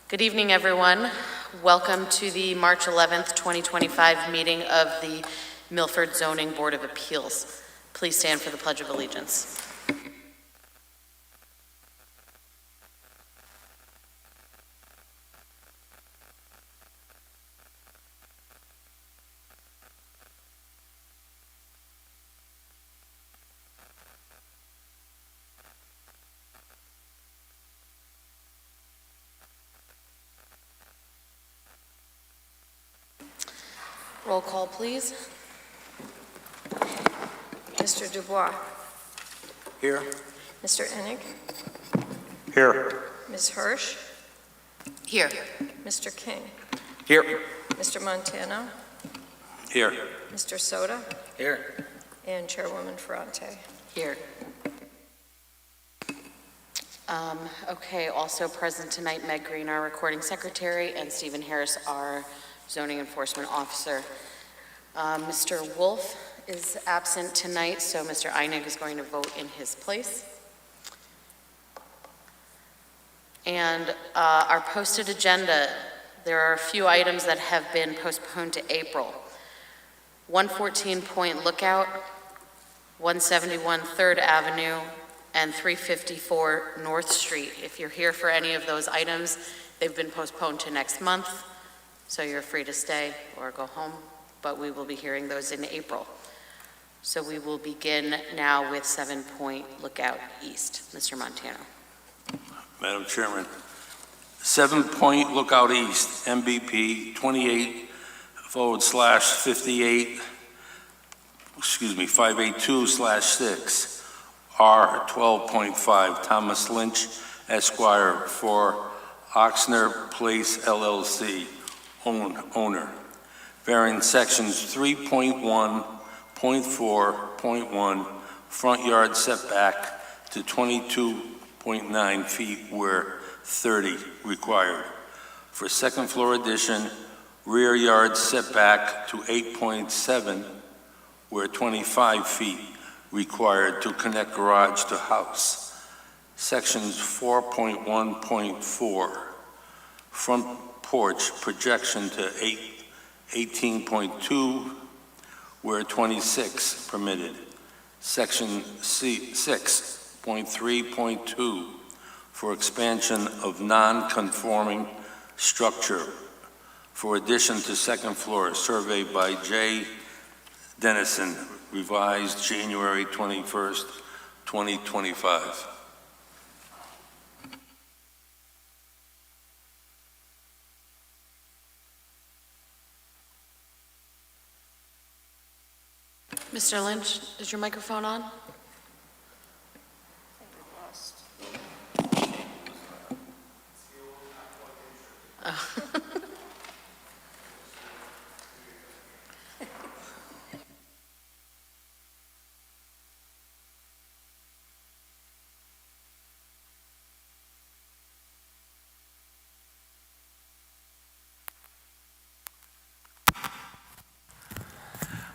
Good evening, everyone. Welcome to the March 11th, 2025 meeting of the Milford Zoning Board of Appeals. Please stand for the Pledge of Allegiance. Roll call, please. Mr. Dubois. Here. Mr. Enig. Here. Ms. Hirsch. Here. Mr. King. Here. Mr. Montano. Here. Mr. Soda. Here. And Chairwoman Ferrante. Here. Okay, also present tonight, Meg Green, our recording secretary, and Stephen Harris, our zoning enforcement officer. Mr. Wolf is absent tonight, so Mr. Einig is going to vote in his place. And our posted agenda, there are a few items that have been postponed to April. 114 Point Lookout, 171 3rd Avenue, and 354 North Street. If you're here for any of those items, they've been postponed to next month, so you're free to stay or go home, but we will be hearing those in April. So we will begin now with 7 Point Lookout East. Mr. Montano. Madam Chairman, 7 Point Lookout East, MBP 582/6, R 12.5, Thomas Lynch, Esquire, for Oxner Place LLC, owner, bearing sections 3.1.4.1, front yard setback to 22.9 feet where 30 required. For second floor addition, rear yard setback to 8.7 where 25 feet required to connect garage to house. Sections 4.1.4, front porch projection to 18.2 where 26 permitted. Section 6.3.2 for expansion of non-conforming structure for addition to second floor, survey by J. Dennison, revised January 21st, 2025. Mr. Lynch, is your microphone on? Oh.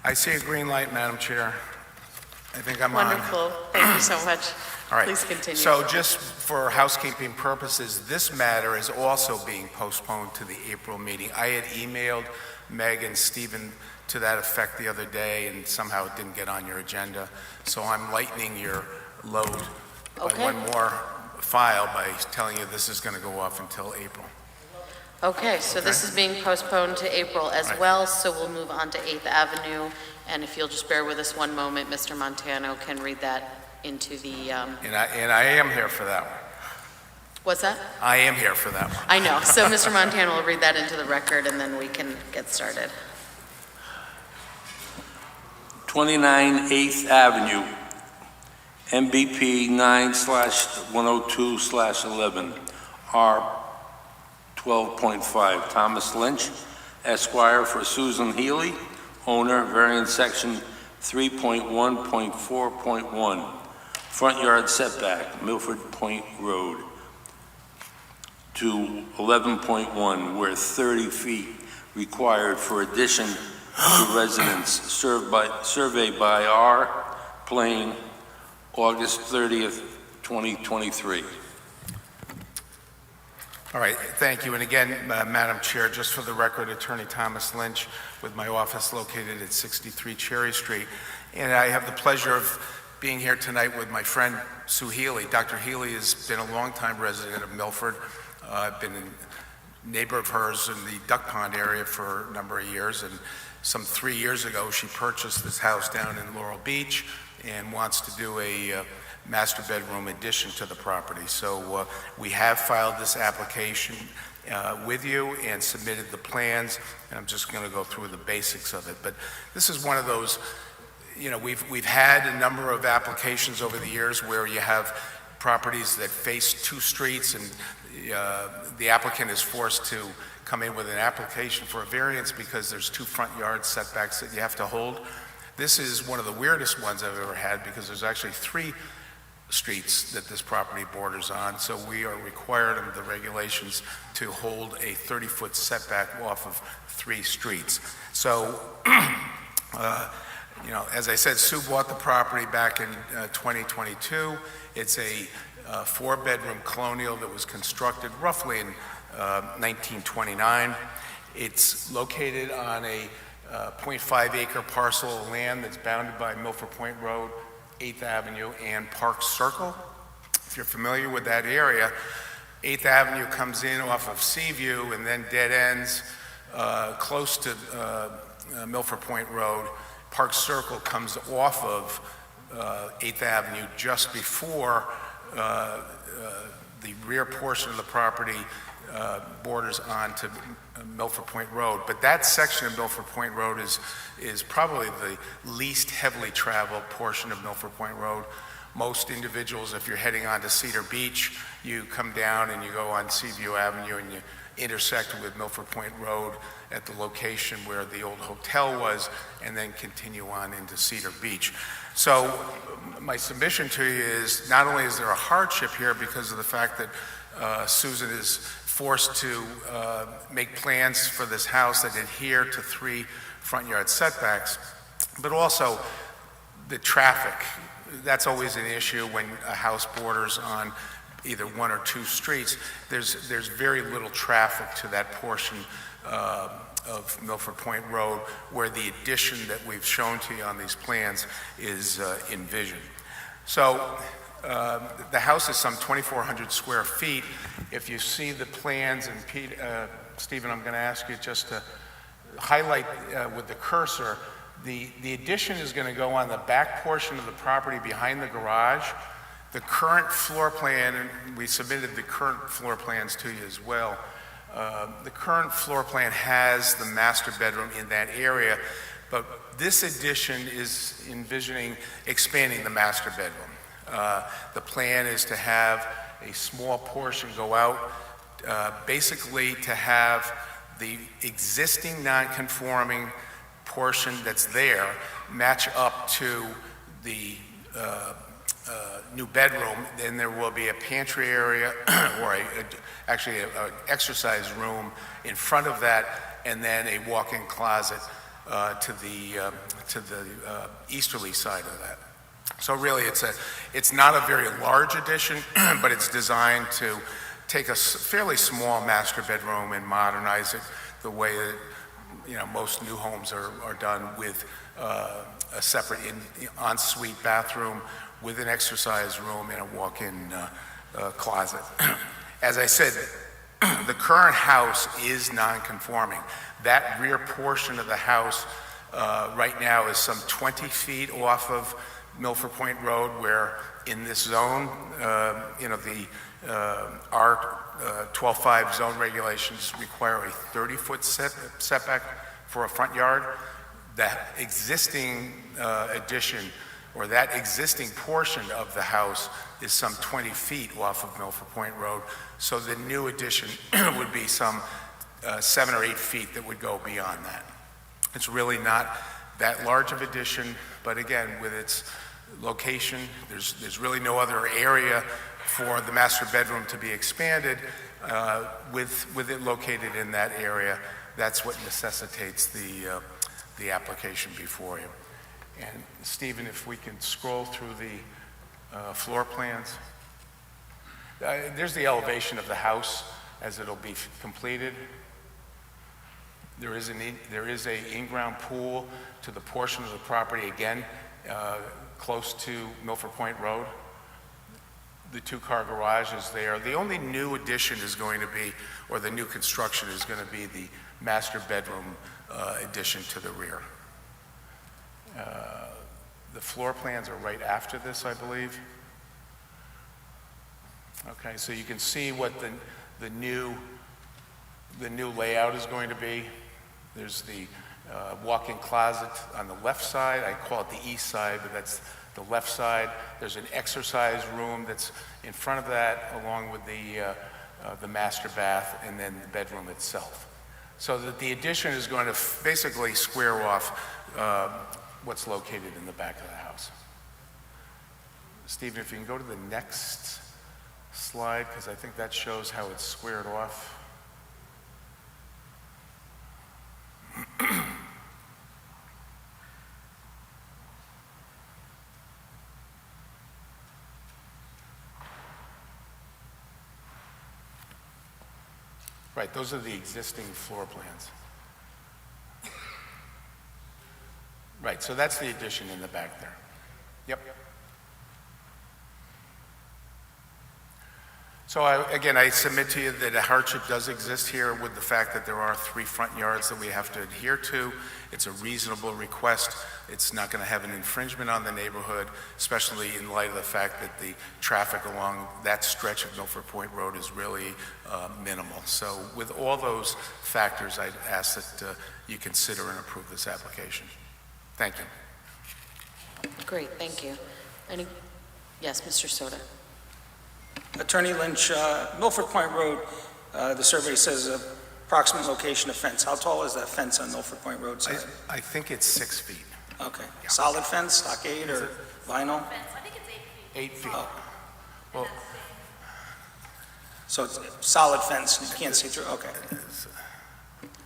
I see a green light, Madam Chair. I think I'm Wonderful. on. Thank you so much. All right. Please continue. So just for housekeeping purposes, this matter is also being postponed to the April meeting. I had emailed Meg and Stephen to that effect the other day, and somehow it didn't get on your agenda. So I'm lightening your load by one more file by telling you this is going to go off until April. Okay, so this is being postponed to April as well, so we'll move on to 8th Avenue. And if you'll just bear with us one moment, Mr. Montano can read that into the... And I am here for that one. What's that? I am here for that one. I know. So Mr. Montano will read that into the record, and then we can get started. 29 8th Avenue, MBP 9/102/11, R 12.5, Thomas Lynch, Esquire, for Susan Healy, owner, variance section 3.1.4.1, front yard setback, Milford Point Road, to 11.1, where 30 feet required for addition to residence, survey by R. Plain, August 30th, 2023. All right, thank you. And again, Madam Chair, just for the record, Attorney Thomas Lynch with my office located at 63 Cherry Street. And I have the pleasure of being here tonight with my friend Sue Healy. Dr. Healy has been a longtime resident of Milford. I've been a neighbor of hers in the Duck Pond area for a number of years, and some 3 years ago she purchased this house down in Laurel Beach and wants to do a master bedroom addition to the property. So we have filed this application with you and submitted the plans, and I'm just going to go through the basics of it. But this is one of those, you know, we've had a number of applications over the years where you have properties that face two streets, and the applicant is forced to come in with an application for a variance because there's two front yard setbacks that you have to hold. This is one of the weirdest ones I've ever had because there's actually three streets that this property borders on, so we are required under the regulations to hold a 30-foot setback off of three streets. So, you know, as I said, Sue bought the property back in 2022. It's a four-bedroom colonial that was constructed roughly in 1929. It's located on a 0.5-acre parcel of land that's bounded by Milford Point Road, 8th Avenue, and Park Circle. If you're familiar with that area, 8th Avenue comes in off of Seaview and then dead ends close to Milford Point Road. Park Circle comes off of 8th Avenue just before the rear portion of the property borders onto Milford Point Road. But that section of Milford Point Road is probably the least heavily traveled portion of Milford Point Road. Most individuals, if you're heading on to Cedar Beach, you come down and you go on Seaview Avenue and you intersect with Milford Point Road at the location where the old hotel was, and then continue on into Cedar Beach. So my submission to you is not only is there a hardship here because of the fact that Susan is forced to make plans for this house that adhere to three front yard setbacks, but also the traffic. That's always an issue when a house borders on either one or two streets. There's very little traffic to that portion of Milford Point Road where the addition that we've shown to you on these plans is envisioned. So the house is some 2,400 square feet. If you see the plans, and Pete, Stephen, I'm going to ask you just to highlight with the cursor, the addition is going to go on the back portion of the property behind the garage. The current floor plan, and we submitted the current floor plans to you as well, the current floor plan has the master bedroom in that area, but this addition is envisioning expanding the master bedroom. The plan is to have a small portion go out, basically to have the existing non-conforming portion that's there match up to the new bedroom. Then there will be a pantry area or actually an exercise room in front of that, and then a walk-in closet to the easterly side of that. So really, it's not a very large addition, but it's designed to take a fairly small master bedroom and modernize it the way that, you know, most new homes are done, with a separate ensuite bathroom with an exercise room and a walk-in closet. As I said, the current house is non-conforming. That rear portion of the house right now is some 20 feet off of Milford Point Road, where in this zone, you know, the our 12.5 zone regulations require a 30-foot setback for a front yard. That existing addition, or that existing portion of the house, is some 20 feet off of Milford Point Road. So the new addition would be some 7 or 8 feet that would go beyond that. It's really not that large of addition, but again, with its location, there's really no other area for the master bedroom to be expanded. With it located in that area, that's what necessitates the application before you. And Stephen, if we can scroll through the floor plans. There's the elevation of the house as it'll be completed. There is a in-ground pool to the portion of the property, again, close to Milford Point Road. The two-car garage is there. The only new addition is going to be, or the new construction is going to be the master bedroom addition to the rear. The floor plans are right after this, I believe. Okay, so you can see what the new layout is going to be. There's the walk-in closet on the left side. I call it the east side, but that's the left side. There's an exercise room that's in front of that, along with the master bath and then the bedroom itself. So that the addition is going to basically square off what's located in the back of the house. Stephen, if you can go to the next slide, because I think that shows how it's squared off. Right, those are the existing floor plans. Right, so that's the addition in the back there. Yep. So again, I submit to you that a hardship does exist here with the fact that there are 3 front yards that we have to adhere to. It's a reasonable request. It's not going to have an infringement on the neighborhood, especially in light of the fact that the traffic along that stretch of Milford Point Road is really minimal. So with all those factors, I'd ask that you consider and approve this application. Thank you. Great, thank you. Yes, Mr. Soda. Attorney Lynch, Milford Point Road, the survey says approximate location of fence. How tall is that fence on Milford Point Road side? I think it's 6 feet. Okay. Yeah. Solid fence, stockade, or vinyl? I think it's 8 feet. 8 feet. Oh. Well, So it's a solid fence, you can't see through, okay.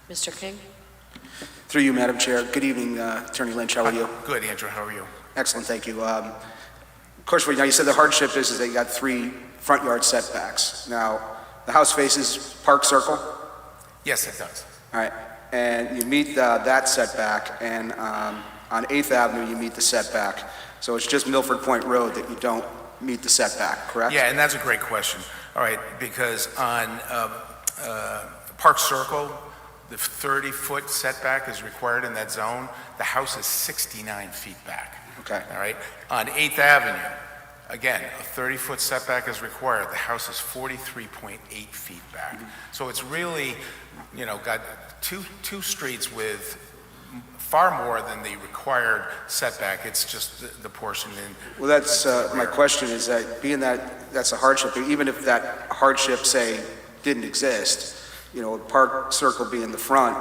Mr. King? Through you, Madam Chair. Good evening, Attorney Lynch. How are you? good, Andrew. How are you? Excellent, thank you. Of course, now you said the hardship is that you got 3 front yard setbacks. Now, the house faces Park Circle, Yes, it does. all right, and you meet that setback, and on 8th Avenue, you meet the setback. So it's just Milford Point Road that you don't meet the setback, correct? Yeah, and that's a great question. All right, because on Park Circle, the 30-foot setback is required in that zone. The house is 69 feet back. Okay. All right. On 8th Avenue, again, a 30-foot setback is required. The house is 43.8 feet back. So it's really, got two streets with far more than the required setback. It's just the portion in. Well, that's my question is that being that that's a hardship, even if that hardship, say, didn't exist, Park Circle being the front,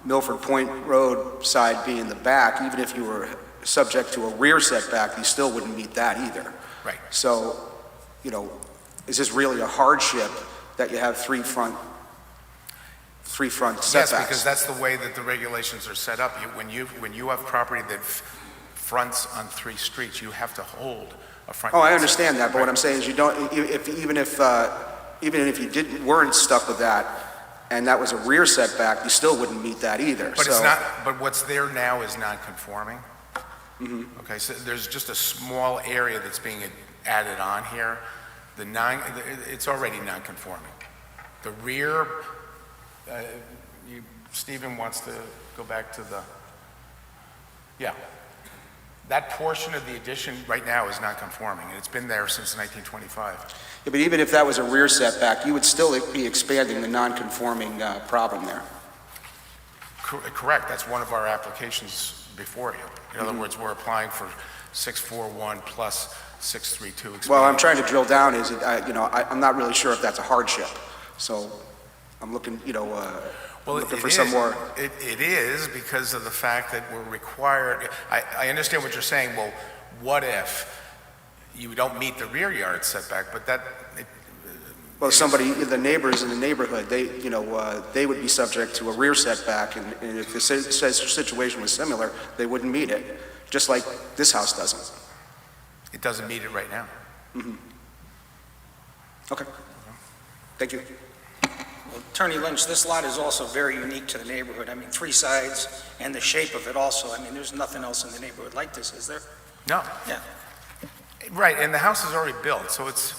Milford Point Road side being the back, even if you were subject to a rear setback, you still wouldn't meet that either. Right. So, is this really a hardship that you have three front setbacks? Yes, because that's the way that the regulations are set up. When you have property that fronts on 3 streets, you have to hold a front. Oh, I yard understand that, setback. but what I'm saying is you don't, even if you weren't stuck with that, and that was a rear setback, you still wouldn't meet that either. But it's So- not. But what's there now is non-conforming. Okay, so there's just a small area that's being added on here. It's already non-conforming. The rear, Stephen wants to go back to yeah. That portion of the addition right now is non-conforming, and it's been there since 1925. Yeah, but even if that was a rear setback, you would still be expanding the non-conforming problem there. Correct, that's one of our applications before you. In other words, we're applying for 641 plus 632 expansion. Well, I'm trying to drill down is, I'm not really sure if that's a hardship. So I'm looking, looking for some more. It is because of the fact that we're required, I understand what you're saying, well, what if you don't meet the rear yard setback, but Well, the neighbors in the neighborhood, they would be subject to a rear setback, and if the situation was similar, they wouldn't meet it, just like this house doesn't. it doesn't meet it right now. Okay. Thank you. Well, Attorney Lynch, this lot is also very unique to the neighborhood. I mean, 3 sides and the shape of it also. I mean, there's nothing else in the neighborhood like this, is there? No. Yeah. Right, and the house is already built, so it's,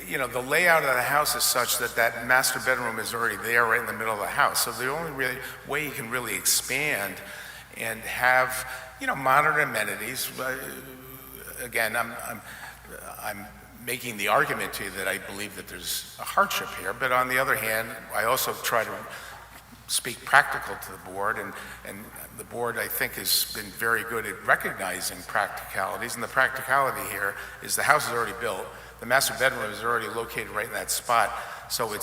you know, the layout of the house is such that that master bedroom is already there right in the middle of the house. So the only really way you can really expand and have, you know, modern amenities, again, I'm making the argument to you that I believe that there's a hardship here, but on the other hand, I also try to speak practical to the board, and the board, I think, has been very good at recognizing practicalities, and the practicality here is the house is already built, the master bedroom is already located right in that spot, so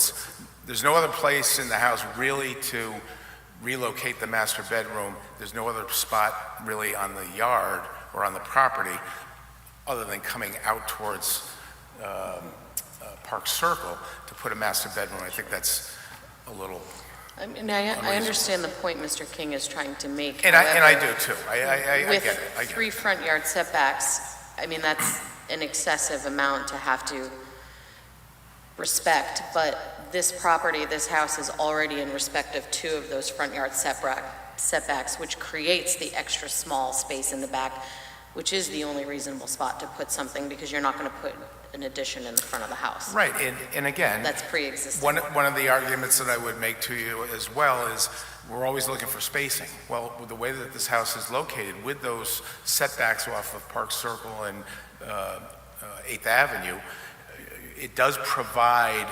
there's no other place in the house really to relocate the master bedroom. There's no other spot really on the yard or on the property other than coming out towards Park Circle to put a master bedroom. I think that's a little, I mean, I understand the point Mr. King is trying to make. and I However, do too. I with get it. I get 3 it. front yard setbacks, I mean, that's an excessive amount to have to respect, but this property, this house is already in respect of 2 of those front yard setbacks, which creates the extra small space in the back, which is the only reasonable spot to put something, because you're not going to put an addition in the front of the house. Right, and again, That's pre-existing. one of the arguments that I would make to you as well is we're always looking for spacing. Well, with the way that this house is located, with those setbacks off of Park Circle and 8th Avenue, it does provide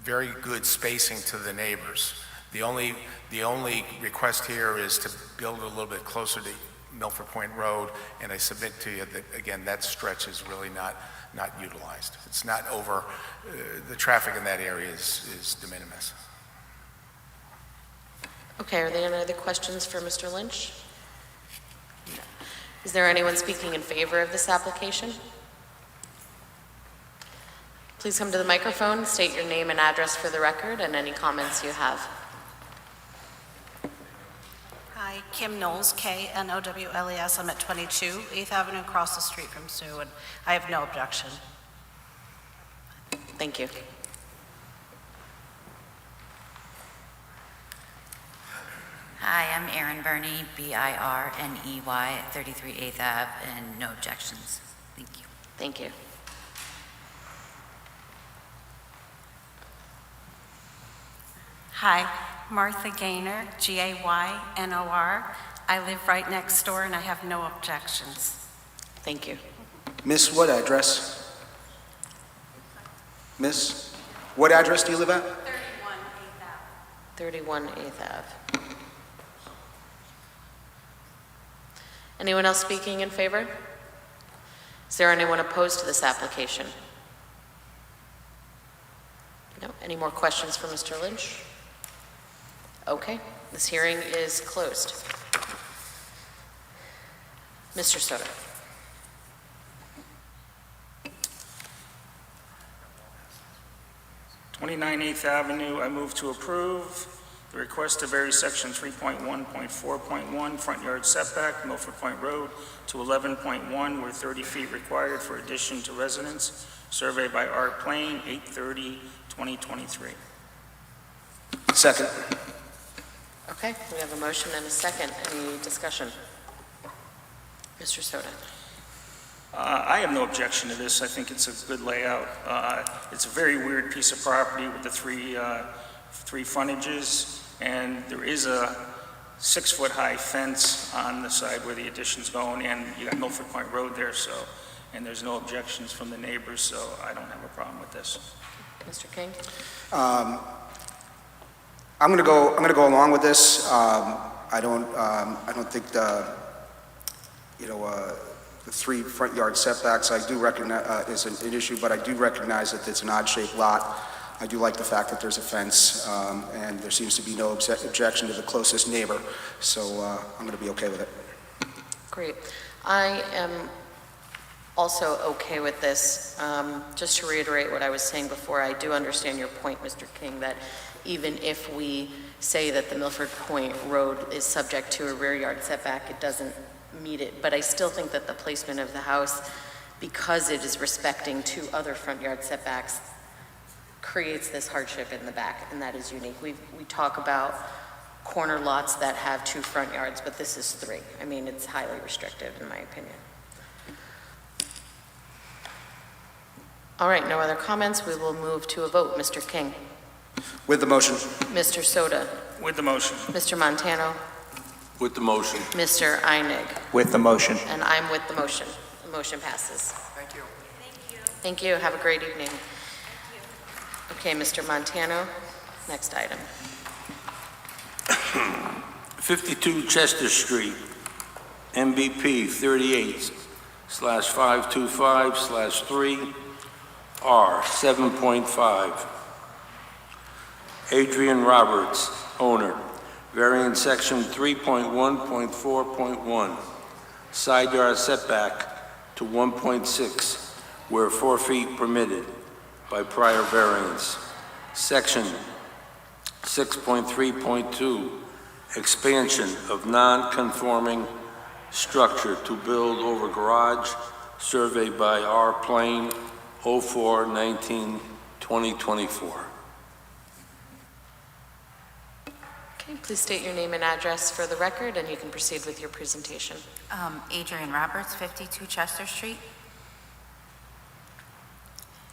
very good spacing to the neighbors. The only request here is to build a little bit closer to Milford Point Road, and I submit to you that, again, that stretch is really not utilized. It's not over, the traffic in that area is de minimis. Okay, are there any other questions for Mr. Lynch? No. Is there anyone speaking in favor of this application? Please come to the microphone, state your name and address for the record, and any comments you have. Hi, Kim Knowles, Knowles. I'm at 22 8th Avenue, across the street from Sue, and I have no objection. Thank you. Hi, I'm Erin Burney, Birney, at 33 8th Ave, and no objections. Thank you. Thank you. Hi, Martha Gaynor, Gaynor. I live right next door, and I have no objections. Thank you. Miss, what address? Miss, what address do you live at? 31 8th Ave. Anyone else speaking in favor? Is there anyone opposed to this application? No? Any more questions for Mr. Lynch? Okay, this hearing is closed. Mr. Soto. 29 8th Avenue, I move to approve the request to vary section 3.1.4.1, front yard setback, Milford Point Road, to 11.1, where 30 feet required for addition to residence. Survey by Art Plain, 8/30/2023. Second. Okay, we have a motion and a second. Any discussion? Mr. Soto. I have no objection to this. I think it's a good layout. It's a very weird piece of property with the three frontages, and there is a 6-foot-high fence on the side where the addition's going, and you got Milford Point Road there, so, and there's no objections from the neighbors, so I don't have a problem with this. Mr. King? I'm going to go along with this. I don't think the 3 front yard setbacks, I do recognize is an issue, but I do recognize that it's an odd-shaped lot. I do like the fact that there's a fence, and there seems to be no objection to the closest neighbor, so I'm going to be okay with it. Great. I am also okay with this. Just to reiterate what I was saying before, I do understand your point, Mr. King, that even if we say that the Milford Point Road is subject to a rear yard setback, it doesn't meet it. But I still think that the placement of the house, because it is respecting 2 other front yard setbacks, creates this hardship in the back, and that is unique. We talk about corner lots that have 2 front yards, but this is 3. I mean, it's highly restrictive, in my opinion. All right, no other comments. We will move to a vote. Mr. King. With the motion. Mr. Soto. With the motion. Mr. Montano. With the motion. Mr. Einig. With the motion. And I'm with the motion. The motion passes. Thank you. Thank you. Have a great evening. Okay, Mr. Montano, next item. 52 Chester Street, MBP 38/525/3R 7.5. Adrian Roberts, owner, variance section 3.1.4.1, side yard setback to 1.6, where 4 feet permitted by prior variance. Section 6.3.2, expansion of non-conforming structure to build over garage, survey by R. Plane 04/19/2024. Okay, please state your name and address for the record, and you can proceed with your presentation. Adrian Roberts, 52 Chester Street.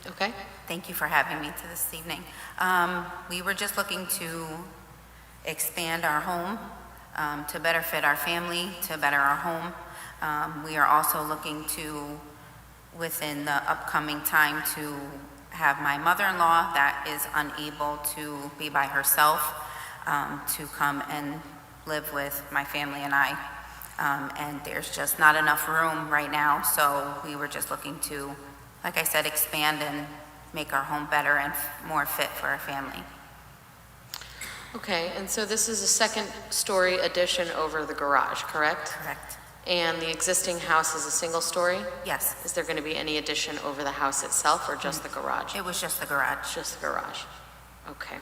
Okay? Thank you for having me to this evening. We were just looking to expand our home to better fit our family, to better our home. We are also looking to, within the upcoming time, to have my mother-in-law that is unable to be by herself to come and live with my family and I. And there's just not enough room right now, so we were just looking to, like I said, expand and make our home better and more fit for our family. Okay, and so this is a second-story addition over the garage, correct? Correct. And the existing house is a single story? Yes, Is there going to be any addition over the house itself, or just the garage? it was just the garage. Just the garage. Okay.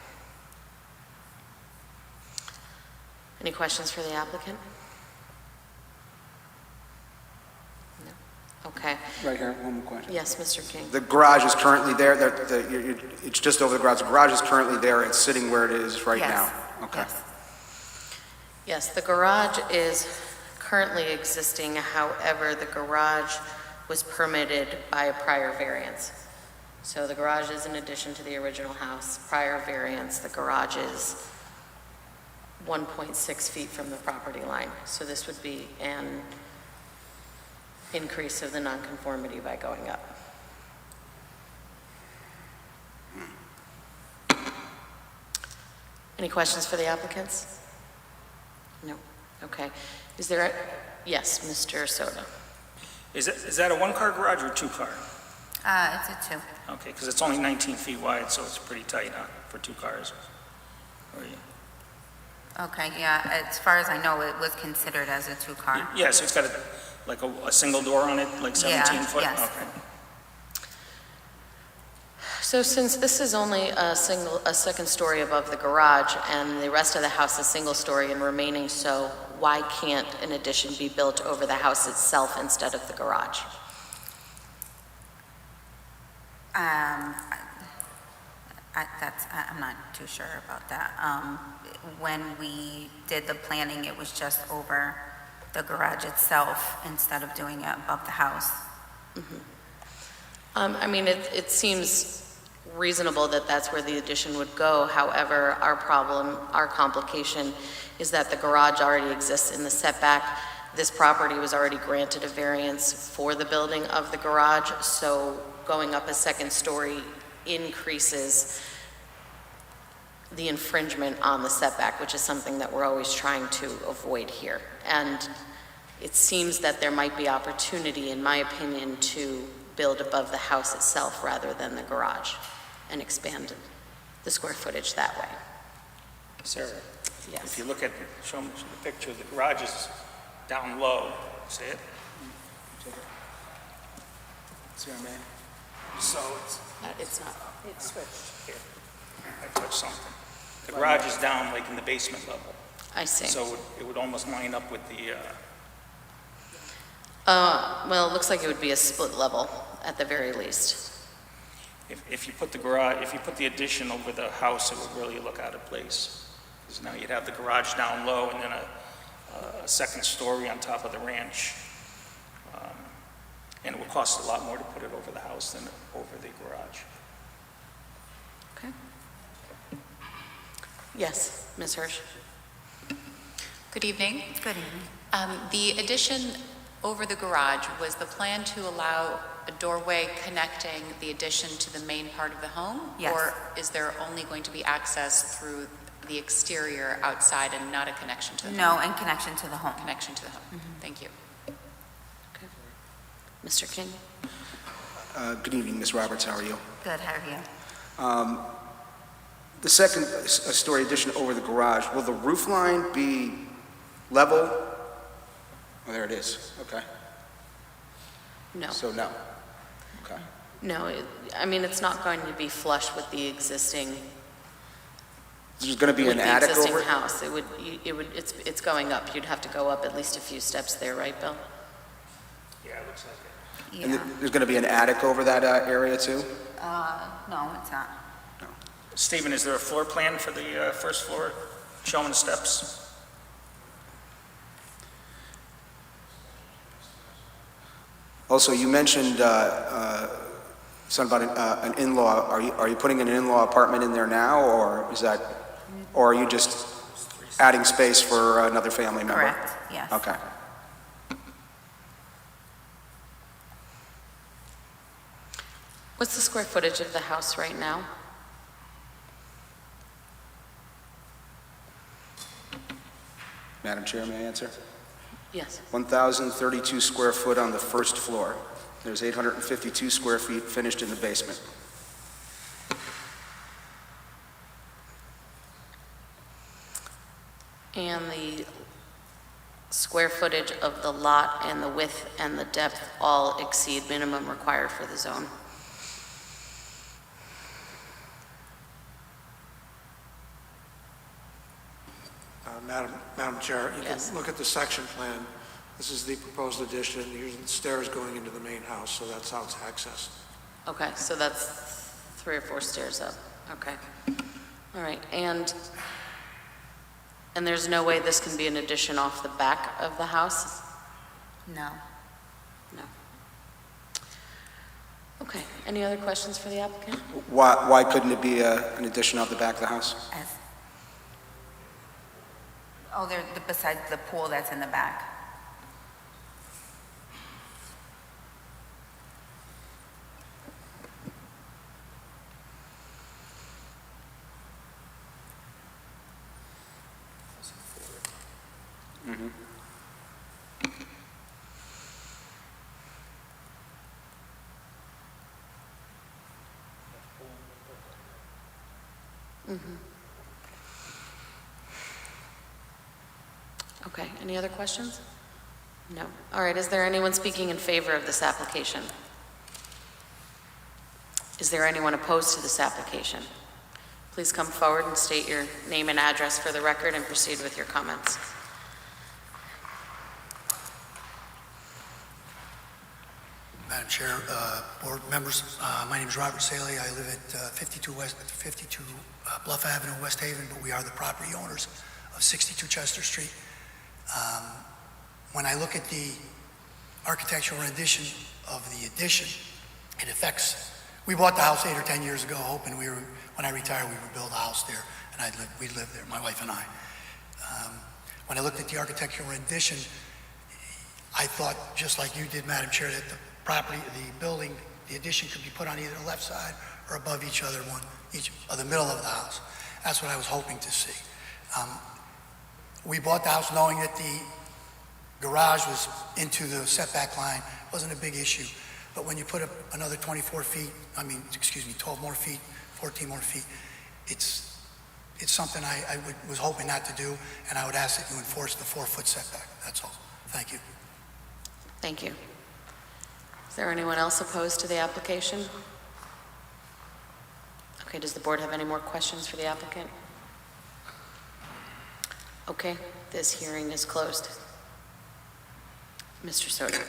Any questions for the applicant? No? Okay. Right here, one more question. Yes, Mr. King. The garage is currently there, it's just over the garage. The garage is currently there, it's sitting where it is right Yes, now? Okay. yes. Yes, the garage is currently existing. However, the garage was permitted by a prior variance. So the garage is in addition to the original house. Prior variance, the garage is 1.6 feet from the property line. So this would be an increase of the nonconformity by going up. Any questions for the applicants? No. Okay. Is there a, yes, Mr. Soto. Is that a one-car garage or a two-car? It's a 2. Okay, because it's only 19 feet wide, so it's pretty tight for 2 cars. Or, yeah. Okay, yeah, as far as I know, it was considered as a 2-car. Yeah, so it's got a single door on it, like 17 foot? yes. Okay. So since this is only a second story above the garage and the rest of the house is single story and remaining so, why can't an addition be built over the house itself instead of the garage? I'm not too sure about that. When we did the planning, it was just over the garage itself instead of doing it above the house. I mean, it seems reasonable that that's where the addition would go. However, our complication is that the garage already exists in the setback. This property was already granted a variance for the building of the garage, so going up a second story increases the infringement on the setback, which is something that we're always trying to avoid here. And it seems that there might be opportunity, in my opinion, to build above the house itself rather than the garage and expand the square footage that way. Sarah, Yes. if you look at, show them the picture, the garage is down low. See it? See what I mean? So It's not. it's switched here. I touched something. The garage is down like in the basement level. I see. So it would almost line up with the, Well, it looks like it would be a split level at the very least. if you put the garage, if you put the addition over the house, it would really look out of place. Because now you'd have the garage down low and then a second story on top of the ranch. And it would cost a lot more to put it over the house than over the garage. Okay. Yes, Ms. Hirsch? Good evening. Good evening. The addition over the garage, was the plan to allow a doorway connecting the addition to the main part of the home? Yes. Or is there only going to be access through the exterior outside and not a connection to the home? No, in connection to the home. Connection to the home. Thank you. Mr. King? Good evening, Ms. Roberts, how are you? Good, how are you? The second story addition over the garage, will the roof line be level? Oh, there it is, okay. No. So no, okay. No, I mean, it's not going to be flush with the existing, There's going to be with an the attic existing over it? house. It's going up. You'd have to go up at least a few steps there, right, Bill? Yeah, it looks like it. And Yeah. there's going to be an attic over that area too? No, it's not. Stephen, is there a floor plan for the first floor showing the steps? Also, you mentioned something about an in-law. Are you putting an in-law apartment in there now, or is that, or are you just adding space for another family member? Correct, yes. Okay. What's the square footage of the house right now? Madam Chair, may I answer? Yes. 1,032 square foot on the first floor. There's 852 square feet finished in the basement. And the square footage of the lot and the width and the depth all exceed minimum required for the zone? Madam Chair, you Yes. can look at the section plan. This is the proposed addition. Here's the stairs going into the main house, so that's how it's accessed. Okay, so that's 3 or 4 stairs up. Okay. All right, and there's no way this can be an addition off the back of the house? No. No. Okay, any other questions for the applicant? Why couldn't it be an addition off the back of the house? As, oh, besides the pool that's in the back. Okay, any other questions? No. All right, is there anyone speaking in favor of this application? Is there anyone opposed to this application? Please come forward and state your name and address for the record and proceed with your comments. Madam Chair, board members, my name is Robert Saley. I live at 52 Bluff Avenue, West Haven, but we are the property owners of 62 Chester Street. When I look at the architectural rendition of the addition, it affects, we bought the house 8 or 10 years ago, hoping when I retire, we would build a house there, and we'd live there, my wife and I. When I looked at the architectural rendition, I thought, just like you did, Madam Chair, that the building, the addition could be put on either the left side or above each other the middle of the house. That's what I was hoping to see. We bought the house knowing that the garage was into the setback line, wasn't a big issue. But when you put up another 12 more feet, 14 more feet, it's something I was hoping not to do, and I would ask that you enforce the 4-foot setback. That's all. Thank you. Thank you. Is there anyone else opposed to the application? Okay, does the board have any more questions for the applicant? Okay, this hearing is closed. Mr. Soter.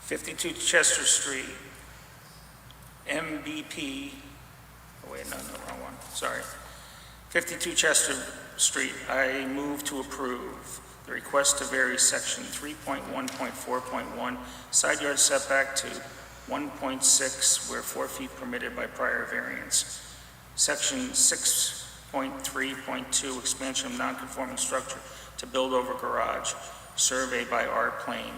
52 Chester Street, MBP, oh wait, no, wrong one, sorry. 52 Chester Street, I move to approve the request to vary section 3.1.4.1 side yard setback to 1.6 where 4 feet permitted by prior variance. Section 6.3.2 expansion of non-conforming structure to build over garage, survey by R Plane,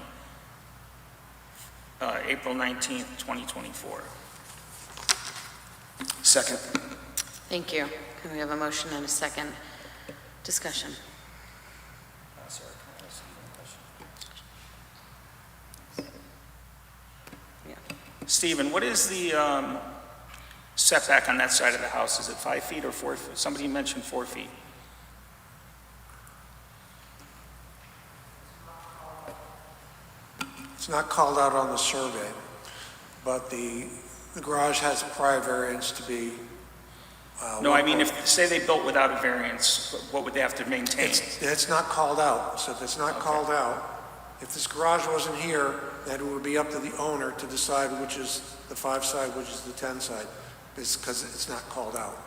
April 19th, 2024. Second. Thank you. Can we have a motion and a second discussion? Stephen, what is the setback on that side of the house? Is it 5 feet or 4 feet? Somebody mentioned 4 feet. It's not called out on the survey, but the garage has a prior variance to be... No, I mean, if, say they built without a variance, what would they have to maintain? It's not called out, so if it's not called out, if this garage wasn't here, then it would be up to the owner to decide which is the 5 side, which is the 10 side, because it's not called out.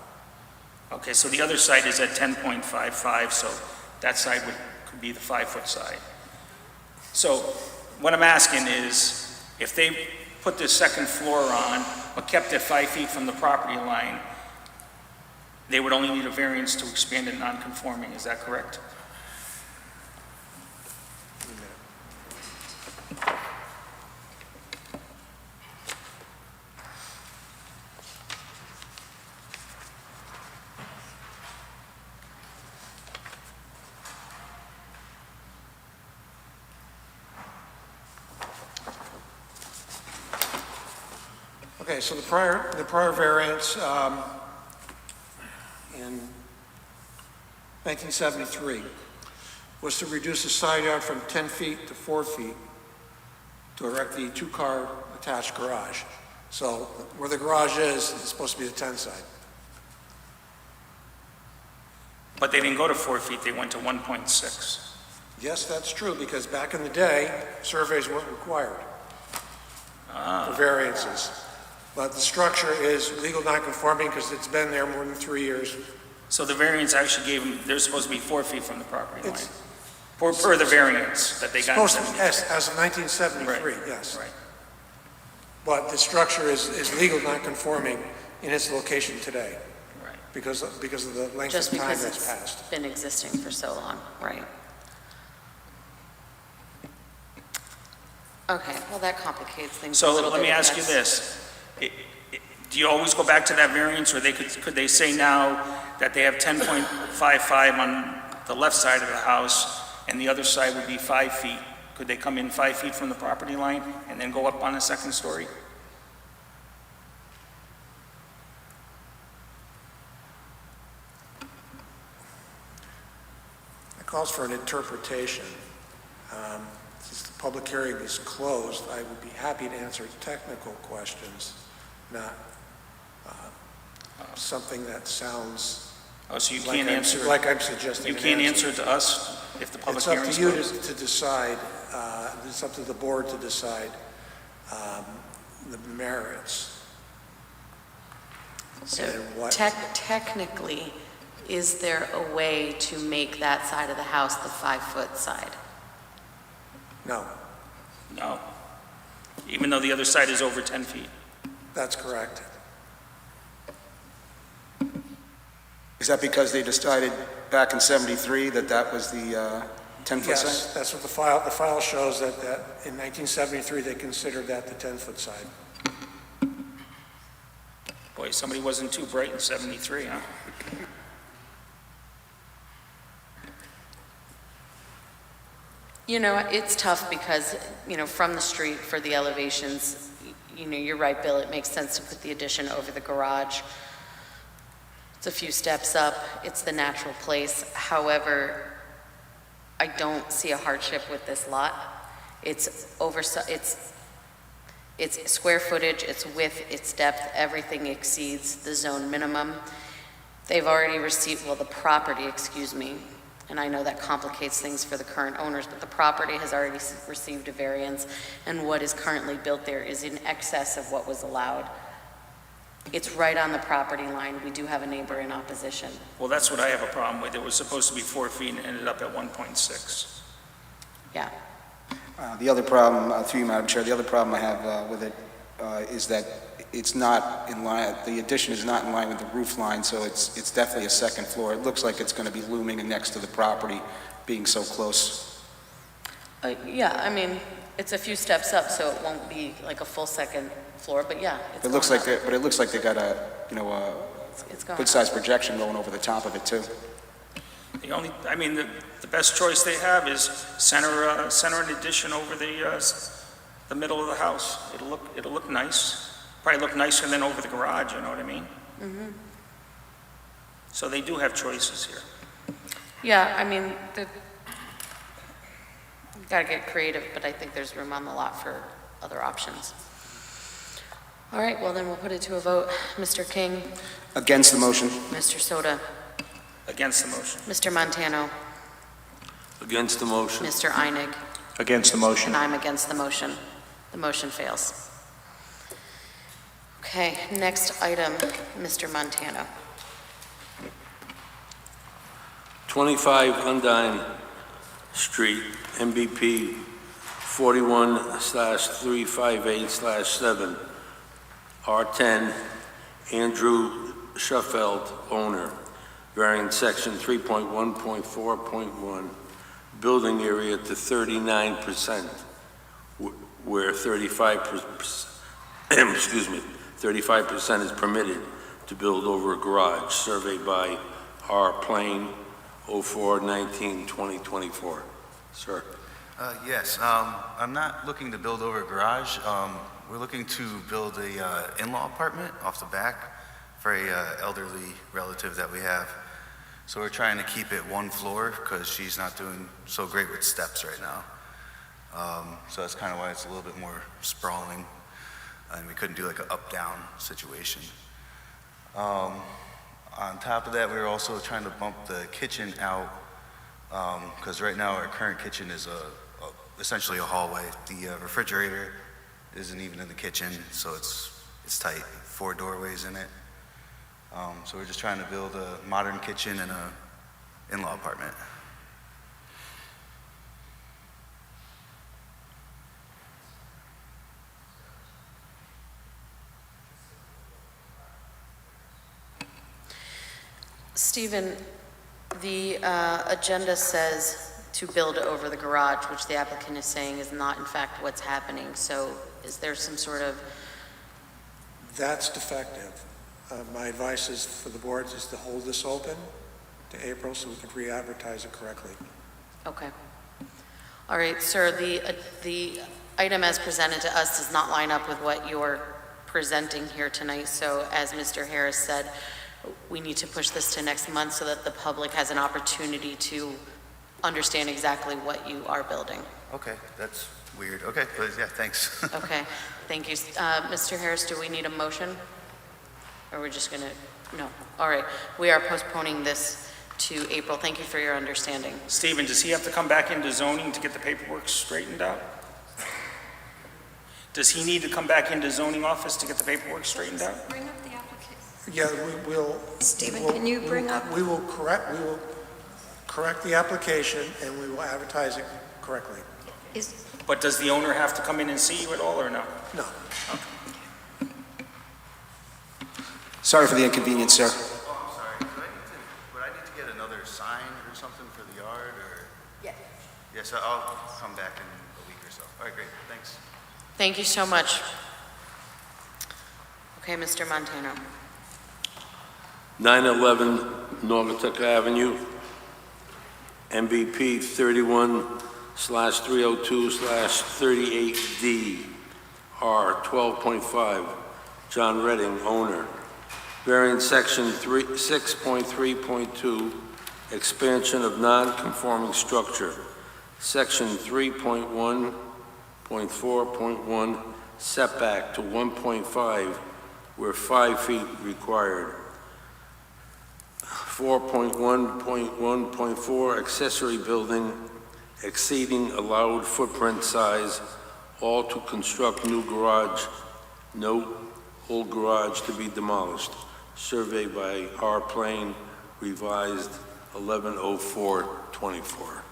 Okay, so the other side is at 10.55, so that side could be the 5-foot side. So what I'm asking is, if they put this second floor on, but kept it 5 feet from the property line, they would only need a variance to expand it non-conforming, is that correct? Okay, so the prior variance in 1973 was to reduce the side yard from 10 feet to 4 feet to erect the 2-car attached garage. So where the garage is, it's supposed to be the 10 side. But they didn't go to 4 feet, they went to 1.6. Yes, that's true, because back in the day, surveys weren't required for variances. But the structure is legal non-conforming because it's been there more than 3 years. So the variance actually gave them, they're supposed to be 4 feet from the property line. Per the variance that they got. Supposed to be, yes, as of 1973, yes. Right. But the structure is legal non-conforming in its location today. Right. Because of the length Just of time because that's it's passed. been existing for so long, right? Okay, well, that complicates things a So little bit. let me ask you this. Do you always go back to that variance, or could they say now that they have 10.55 on the left side of the house and the other side would be 5 feet? Could they come in 5 feet from the property line and then go up on a second story? It calls for an interpretation. Since the public hearing is closed, I would be happy to answer technical questions, not something that sounds Oh, so you like can't answer, like I'm suggesting. you can't answer to us if the public It's up hearing is to you closed? to decide, it's up to the board to decide the merits. So And what- technically, is there a way to make that side of the house the 5-foot side? No, No. Even though the other side is over 10 feet? that's correct. Is that because they decided back in 73 that that was the 10-foot side? Yes, that's what the file shows, that in 1973, they considered that the 10-foot side. Boy, somebody wasn't too bright in 73, huh? You know, it's tough because, from the street for the elevations, you're right, Bill, it makes sense to put the addition over the garage. It's a few steps up, it's the natural place. However, I don't see a hardship with this lot. It's square footage, its width, its depth, everything exceeds the zone minimum. They've already received, the property, And I know that complicates things for the current owners, but the property has already received a variance, and what is currently built there is in excess of what was allowed. It's right on the property line. We do have a neighbor in opposition. Well, that's what I have a problem with. It was supposed to be 4 feet and ended up at 1.6. Yeah. The other problem, through you, Madam Chair, the other problem I have with it is that it's not in line, the addition is not in line with the roof line, so it's definitely a second floor. It looks like it's going to be looming next to the property, being so close. Yeah, I mean, it's a few steps up, so it won't be like a full second floor, but yeah, it's It looks going like up. but it looks like they got a, It's going up. good-sized projection going over the top of it, too. The best choice they have is center an addition over the middle of the house. It'll look nice. Probably look nicer than over the garage, you know what I mean? Mhm. So they do have choices here. Yeah, I mean, you've got to get creative, but I think there's room on the lot for other options. All right, well then we'll put it to a vote. Mr. King, Against the motion. Mr. Soto, Against the motion. Mr. Montano, Against the motion. Mr. Einig, Against the motion. and I'm against the motion. The motion fails. Okay, next item, Mr. Montano. 25 Undine Street, MBP 41/358/7, R10, Andrew Shuffeld, owner, varying section 3.1.4.1, building area to 39%, where 35% is permitted to build over a garage, surveyed by R. Plain, 04/19/2024. Sir. Yes, I'm not looking to build over a garage. We're looking to build a in-law apartment off the back for a elderly relative that we have. So we're trying to keep it one floor because she's not doing so great with steps right now. So that's kind of why it's a little bit more sprawling, and we couldn't do like an up-down situation. On top of that, we were also trying to bump the kitchen out because right now our current kitchen is essentially a hallway. The refrigerator isn't even in the kitchen, so it's tight, 4 doorways in it. So we're just trying to build a modern kitchen and a in-law apartment. Stephen, the agenda says to build over the garage, which the applicant is saying is not in fact what's happening. So is there some sort of... That's defective. My advice is for the board is to hold this open to April so we can re-advertise it correctly. Okay. All right, sir, the item as presented to us does not line up with what you're presenting here tonight. So as Mr. Harris said, we need to push this to next month so that the public has an opportunity to understand exactly what you are building. Okay, that's weird. Okay, but yeah, thanks. Okay, thank you. Mr. Harris, do we need a motion? Or we're just gonna, no. All right, we are postponing this to April. Thank you for your understanding. Stephen, does he have to come back into zoning to get the paperwork straightened out? Does he need to come back into zoning office to get the paperwork straightened out? Bring up the application. Yeah, we'll... Stephen, can you bring up? We will correct the application and we will advertise it correctly. But does the owner have to come in and see you at all, or no? No. Sorry for the inconvenience, sir. Oh, I'm sorry. Would I need to get another sign or something for the yard, or? Yeah. Yes, I'll come back in a week or so. All right, great, thanks. Thank you so much. Okay, Mr. Montano. 911 Naugatuck Avenue, MVP 31/302/38D, R 12.5, John Redding, owner. Variance section 6.3.2, expansion of non-conforming structure. Section 3.1.4.1, setback to 1.5, where 5 feet required. 4.1.1.4 accessory building exceeding allowed footprint size, all to construct new garage, no old garage to be demolished. Survey by R. Plain, revised 11/04/24.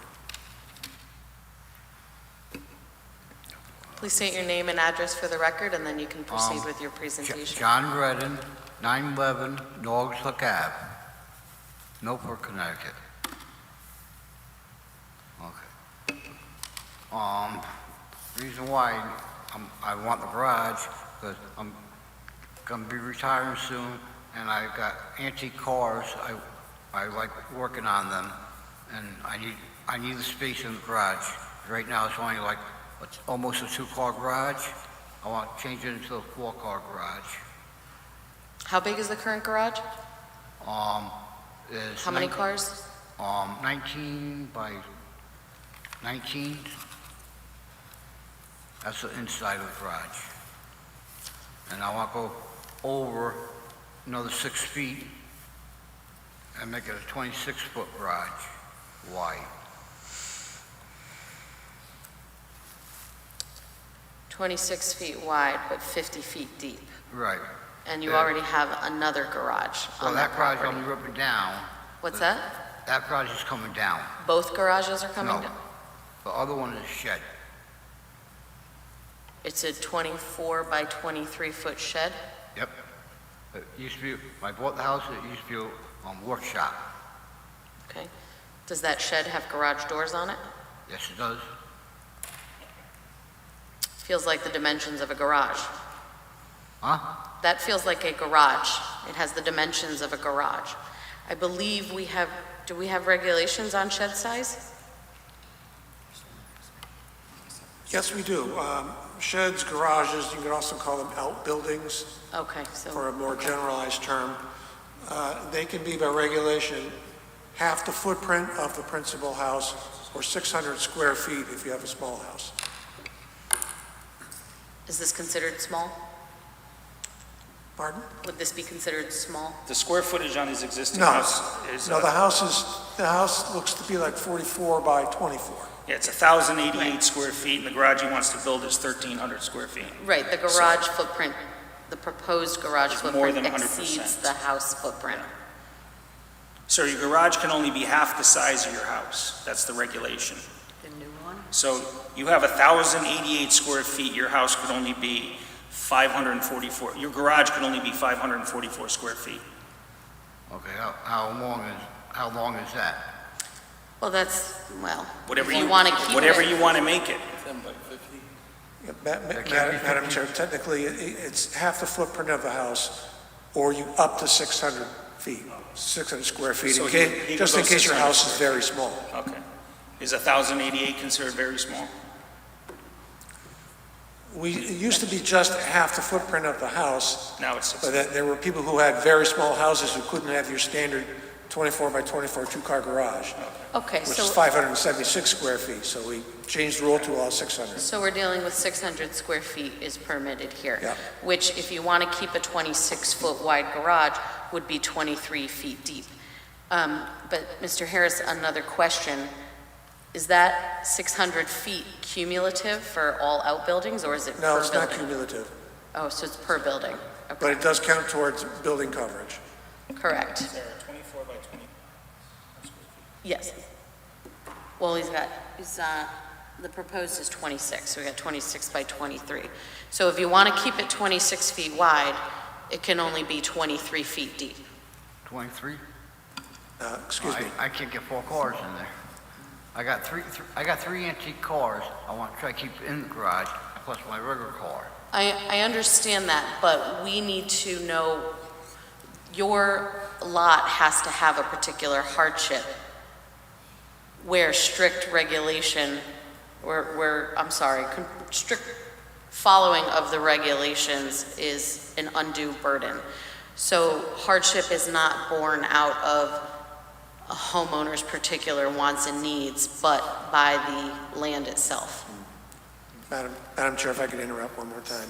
Please state your name and address for the record, and then you can proceed with your presentation. John Redden, 911 Norfolk Ave, Milford, Connecticut. Okay. Reason why I want the garage, because I'm gonna be retiring soon, and I've got antique cars. I like working on them, and I need the space in the garage. Right now, it's only like it's almost a 2-car garage. I want to change it into a 4-car garage. How big is the current garage? Is How many cars? 19 by 19. That's the inside of the garage. And I want to go over another 6 feet and make it a 26-foot garage wide. 26 feet wide, but 50 feet deep. Right. And you Yeah. already have another garage Well, on that that garage property. only ripping down. What's that? That garage is coming down. Both garages are coming No. down? The other one is shed. It's a 24 by 23 foot shed? Yep. It used to be, when I bought the house, it used to be a workshop. Okay. Does that shed have garage doors on it? Yes, it does. Feels like the dimensions of a garage. Huh? That feels like a garage. It has the dimensions of a garage. I believe do we have regulations on shed size? Yes, we do. Sheds, garages, you could also call them outbuildings Okay, so. for a more okay. generalized term. They can be by regulation half the footprint of the principal house or 600 square feet if you have a small house. Is this considered small? Pardon? Would this be considered small? The square footage on his existing No, house is... no, the house looks to be like 44 by 24. Yeah, it's 1,088 square feet, and the garage he wants to build is 1,300 square feet. Right, the garage footprint, the proposed garage It's more footprint than 100%. exceeds the house footprint. So your garage can only be half the size of your house. That's the regulation. The new one? So you have 1,088 square feet, your house could only be 544, your garage could only be 544 square feet. Okay, how long is that? Well, Whatever if you want to keep it. Whatever you want to make it. Yeah, Madam Chair, technically, it's half the footprint of the house, or you up to 600 feet, 600 square feet, So in he case- could just go in case your 600 house is square very small. Okay. Is 1,088 considered very small? It used to be just half the footprint of the house, Now it's but 600. there were people who had very small houses who couldn't have your standard 24 by 24 2-car garage, Okay, which is so, 576 square feet, so we changed the rule to all 600. so we're dealing with 600 square feet is permitted here. Yeah. Which, if you want to keep a 26-foot wide garage, would be 23 feet deep. But, Mr. Harris, another question. Is that 600 feet cumulative for all outbuildings, or is it per building? No, it's not cumulative, Oh, so it's per building. but Okay, it does count towards building coverage. correct. Is there a 24 by 20? Yes. Well, the proposed is 26, so we got 26 by 23. So if you want to keep it 26 feet wide, it can only be 23 feet deep. 23? Excuse me. I can't get 4 cars in there. I got three antique cars I want to try to keep in the garage, plus my regular car. I understand that, but we need to know, your lot has to have a particular hardship where strict regulation, strict following of the regulations is an undue burden. So hardship is not born out of a homeowner's particular wants and needs, but by the land itself. Madam Chair, if I could interrupt one more time.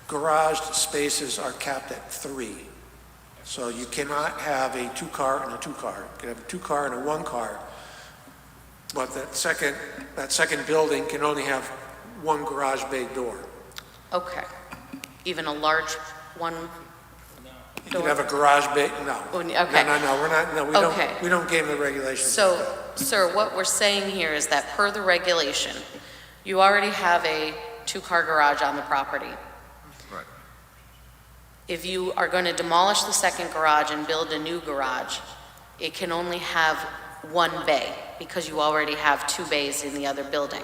Garage spaces are capped at 3. So you cannot have a two-car and a two-car. You can have a two-car and a one-car. But that second building can only have one garage bay door. Okay. Even a large one? You can have a garage bay, no. Okay. No, we're not, no, Okay. we don't game the regulations. So, sir, what we're saying here is that per the regulation, you already have a two-car garage on the property. Right. If you are going to demolish the second garage and build a new garage, it can only have one bay because you already have two bays in the other building.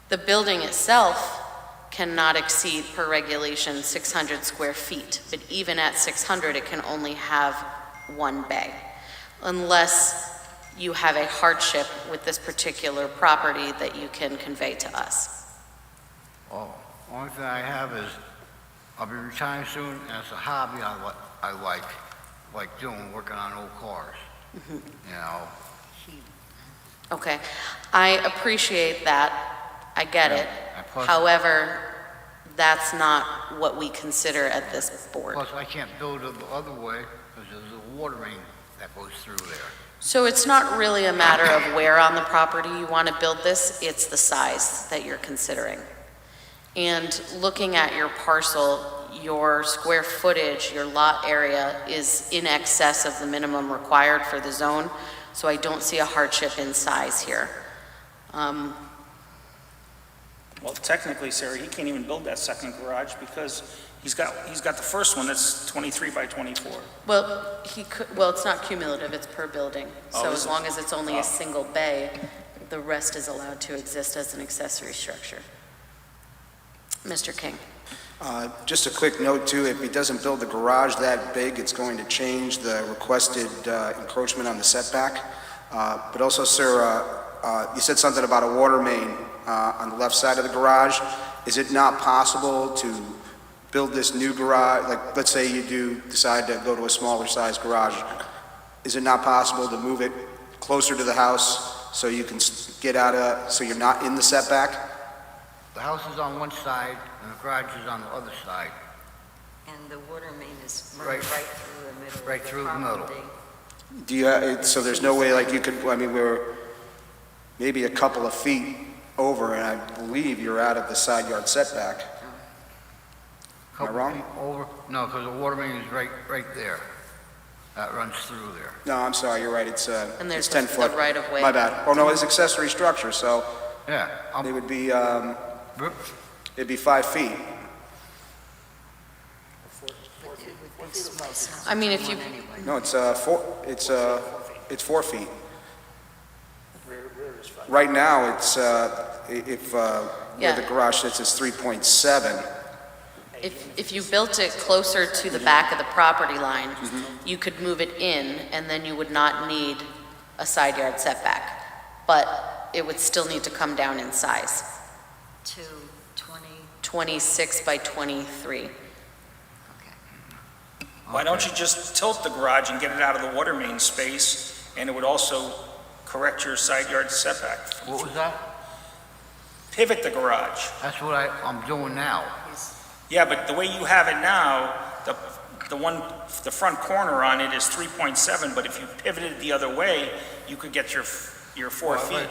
The building itself cannot exceed, per regulation, 600 square feet, but even at 600, it can only have one bay, unless you have a hardship with this particular property that you can convey to us. Well, only thing I have is, I'll be retiring soon, and it's a hobby I like doing, working on old cars. You know, Okay, I appreciate that, I get it. and plus- However, that's not what we consider at this board. Plus, I can't build it the other way, because there's a water main that goes through there. So it's not really a matter of where on the property you want to build this, it's the size that you're considering. And looking at your parcel, your square footage, your lot area is in excess of the minimum required for the zone, so I don't see a hardship in size here. Well, technically, Sarah, he can't even build that second garage because he's got the first one that's 23 by 24. Well, it's not cumulative, it's per building. Oh, So is as it? long as it's only Oh. a single bay, the rest is allowed to exist as an accessory structure. Mr. King? Just a quick note too, if he doesn't build the garage that big, it's going to change the requested encroachment on the setback. But also, sir, you said something about a water main on the left side of the garage. Is it not possible to build this new garage, like, let's say you do decide to go to a smaller size garage, is it not possible to move it closer to the house so you can get out of, so you're not in the setback? The house is on one side, and the garage is on the other side. And the water main is Right. right through the middle. Right of through the middle. property. Do you, so there's no way like you could, I mean, we're maybe a couple of feet over, and I believe you're out of the side yard setback. Am I Couple wrong? feet over, no, because the water main is right there. That runs through there. No, I'm sorry, you're right, it's And there's 10 the foot. right-of-way. My bad. Oh, no, it's accessory structure, so Yeah. it would be, Whoop. it'd be 5 feet. I mean, if you, No, it's 4 feet. Right now, it's, where the Yeah. garage sits is 3.7. if you built it closer to the back of the property line, Mm-hmm. you could move it in, and then you would not need a side yard setback. But it would still need to come down in size, To 20, 26 by 23. okay. Why don't you just tilt the garage and get it out of the water main space, and it would also correct your side yard setback? What was that? Pivot the garage. That's what I'm doing now. Yeah, but the way you have it now, the front corner on it is 3.7, but if you pivoted it the other way, you could get your 4 Well, feet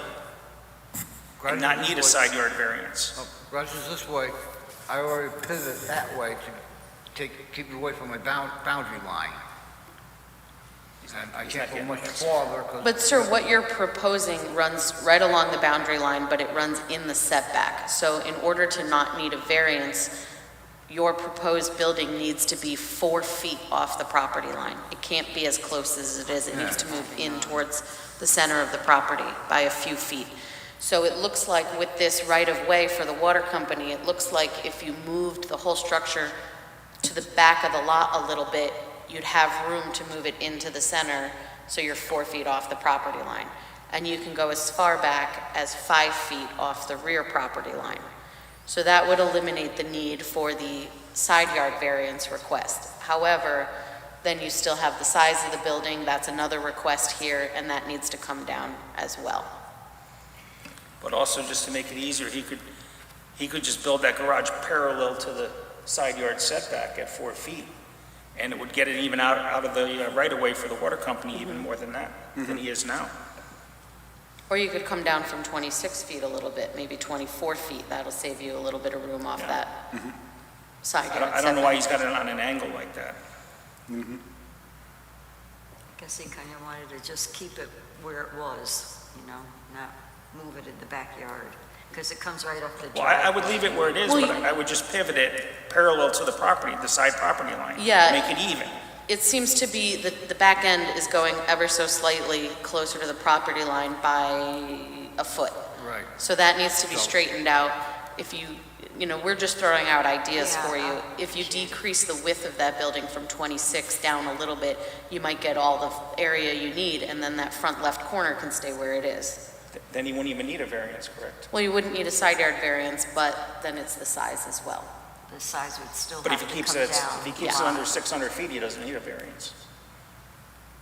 Garage and not is need a this side way. yard variance. Garage is this way. I already pivoted that way to keep it away from my boundary line. And I can't go much farther because... But sir, what you're proposing runs right along the boundary line, but it runs in the setback. So in order to not need a variance, your proposed building needs to be 4 feet off the property line. It can't be as close as it is. It needs to move in towards the center of the property by a few feet. So it looks like with this right-of-way for the water company, it looks like if you moved the whole structure to the back of the lot a little bit, you'd have room to move it into the center, so you're 4 feet off the property line. And you can go as far back as 5 feet off the rear property line. So that would eliminate the need for the side yard variance request. However, then you still have the size of the building, that's another request here, and that needs to come down as well. But also, just to make it easier, he could just build that garage parallel to the side yard setback at 4 feet, And it would get it even out of the right-of-way for the water company, even more than that, than he is now. Or you could come down from 26 feet a little bit, maybe 24 feet. That'll save you a little bit of room off that side yard I don't know why he's setback. got it on an angle like that. I guess he kind of wanted to just keep it where it was, not move it in the backyard, because it comes right up the Well, driveway. I would leave it where it is, Well, but I would just pivot it parallel to the property, the side property line. Yeah. Make it even. It seems to be that the back end is going ever so slightly closer to the property line by a foot. Right. So that needs to be So- straightened out. If we're just throwing out ideas Yeah, for you. I'll If you appreciate it. decrease the width of that building from 26 down a little bit, you might get all the area you need, and then that front left corner can stay where it is. Then he wouldn't even need a variance, correct? Well, you wouldn't need a side yard variance, but then it's the size as well. The size would still But if have he to keeps come it, down. if he keeps it under 600 feet, he doesn't need a variance.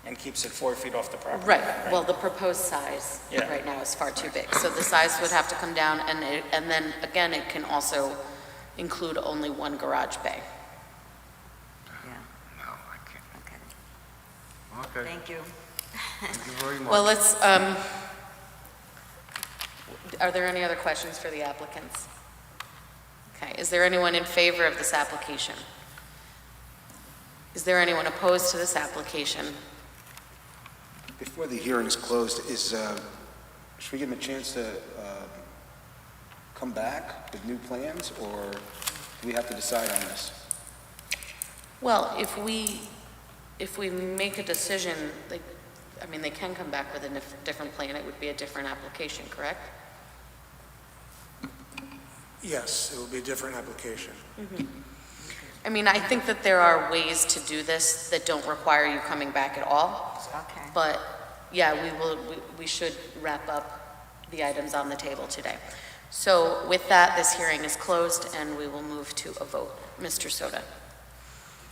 And keeps it 4 feet off the property. Right, well, the proposed size Yeah. right now is far too big. So the size would have to come down, and then, again, it can also include only one garage bay. Yeah, No, I can't. okay. Okay, Thank you. thank you very much. Well, let's, are there any other questions for the applicants? Okay, is there anyone in favor of this application? Is there anyone opposed to this application? Before the hearing is closed, should we give him a chance to come back with new plans, or do we have to decide on this? Well, if we make a decision, they can come back with a different plan, it would be a different application, correct? Yes, it will be a different application. I think that there are ways to do this that don't require you coming back at all. Okay. But, yeah, we should wrap up the items on the table today. So with that, this hearing is closed, and we will move to a vote. Mr. Soto? Did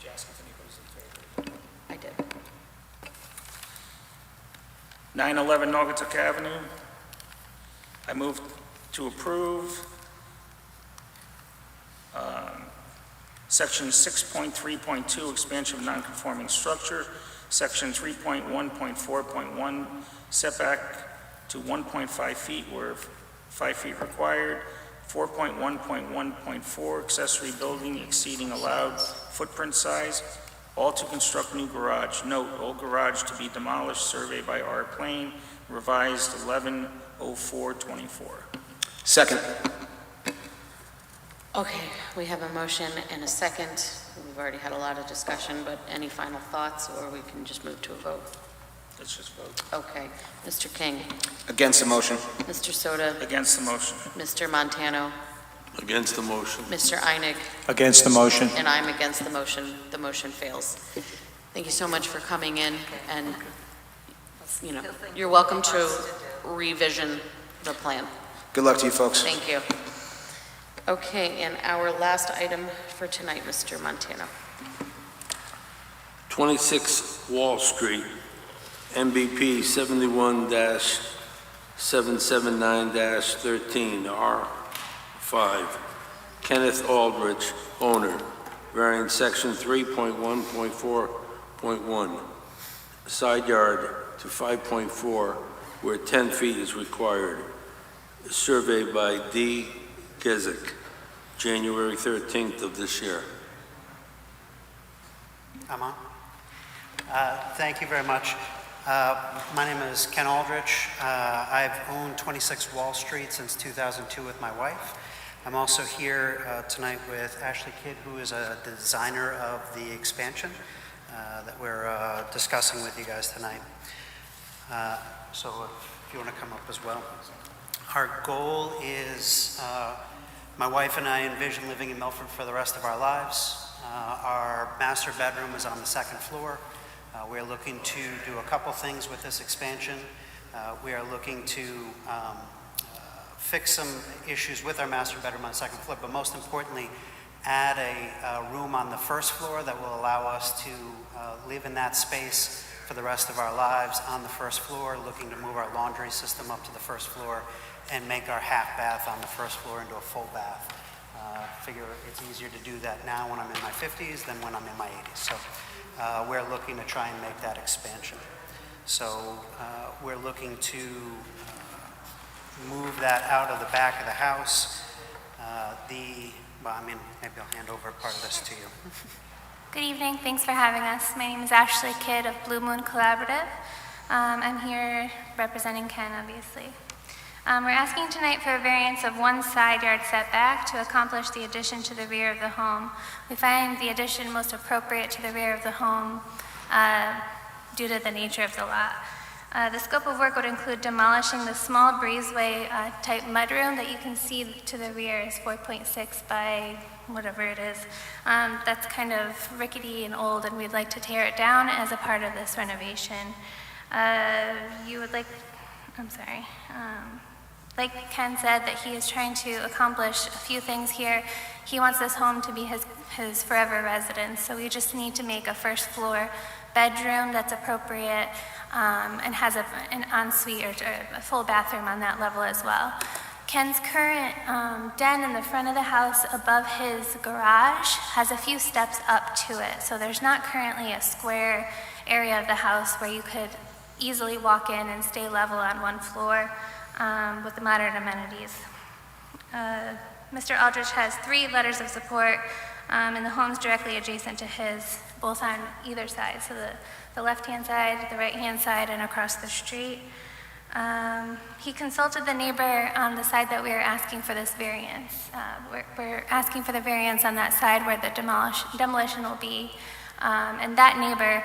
you ask if anybody's in favor? I did. 911 Naugatuck Avenue. I move to approve Section 6.3.2, expansion of non-conforming structure, Section 3.1.4.1, setback to 1.5 feet where 5 feet required, 4.1.1.4, accessory building exceeding allowed footprint size, all to construct new garage. Note, old garage to be demolished, survey by R. Plain, revised 11/04/24. Second. Okay, we have a motion and a second. We've already had a lot of discussion, but any final thoughts, or we can just move to a vote? Let's just vote. Okay, Mr. King, Against the motion. Mr. Soto, Against the motion. Mr. Montano, Against the motion. Mr. Einig, Against the motion. and I'm against the motion. The motion fails. Thank you so much for coming in, and, you're welcome to revision the plan. Good luck to you, folks. Thank you. Okay, and our last item for tonight, Mr. Montano. 26 Wall Street, MBP 71-779-13, R5. Kenneth Aldrich, owner, variance section 3.1.4.1, side yard to 5.4 where 10 feet is required. Survey by D. Gezik, January 13th of this year. I'm on. Thank you very much. My name is Ken Aldrich. I've owned 26 Wall Street since 2002 with my wife. I'm also here tonight with Ashley Kidd, who is a designer of the expansion that we're discussing with you guys tonight. So if you want to come up as well. Our goal is, my wife and I envision living in Milford for the rest of our lives. Our master bedroom is on the second floor. We're looking to do a couple things with this expansion. We are looking to fix some issues with our master bedroom on the second floor, but most importantly, add a room on the first floor that will allow us to live in that space for the rest of our lives on the first floor, looking to move our laundry system up to the first floor and make our half bath on the first floor into a full bath. Figure it's easier to do that now when I'm in my 50s than when I'm in my 80s. So we're looking to try and make that expansion. So we're looking to move that out of the back of the house. Maybe I'll hand over part of this to you. Good evening. Thanks for having us. My name is Ashley Kidd of Blue Moon Collaborative. I'm here representing Ken, obviously. We're asking tonight for a variance of one side yard setback to accomplish the addition to the rear of the home. We find the addition most appropriate to the rear of the home due to the nature of the lot. The scope of work would include demolishing the small breezeway type mudroom that you can see to the rear is 4.6 by whatever it is. That's kind of rickety and old, and we'd like to tear it down as a part of this renovation. Like Ken said, that he is trying to accomplish a few things here. He wants this home to be his forever residence, so we just need to make a first floor bedroom that's appropriate and has an ensuite or a full bathroom on that level as well. Ken's current den in the front of the house above his garage has a few steps up to it, so there's not currently a square area of the house where you could easily walk in and stay level on one floor with the modern amenities. Mr. Aldrich has 3 letters of support, and the home's directly adjacent to his, both on either side, so the left-hand side, the right-hand side, and across the street. He consulted the neighbor on the side that we are asking for this variance. We're asking for the variance on that side where the demolition will be, and that neighbor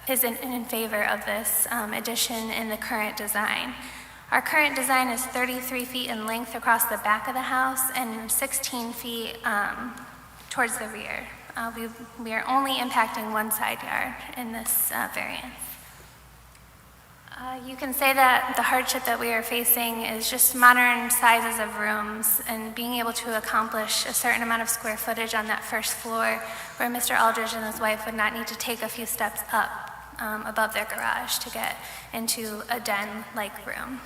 is in favor of this addition in the current design. Our current design is 33 feet in length across the back of the house and 16 feet towards the rear. We are only impacting one side yard in this variance. You can say that the hardship that we are facing is just modern sizes of rooms and being able to accomplish a certain amount of square footage on that first floor where Mr. Aldridge and his wife would not need to take a few steps up above their garage to get into a den-like room.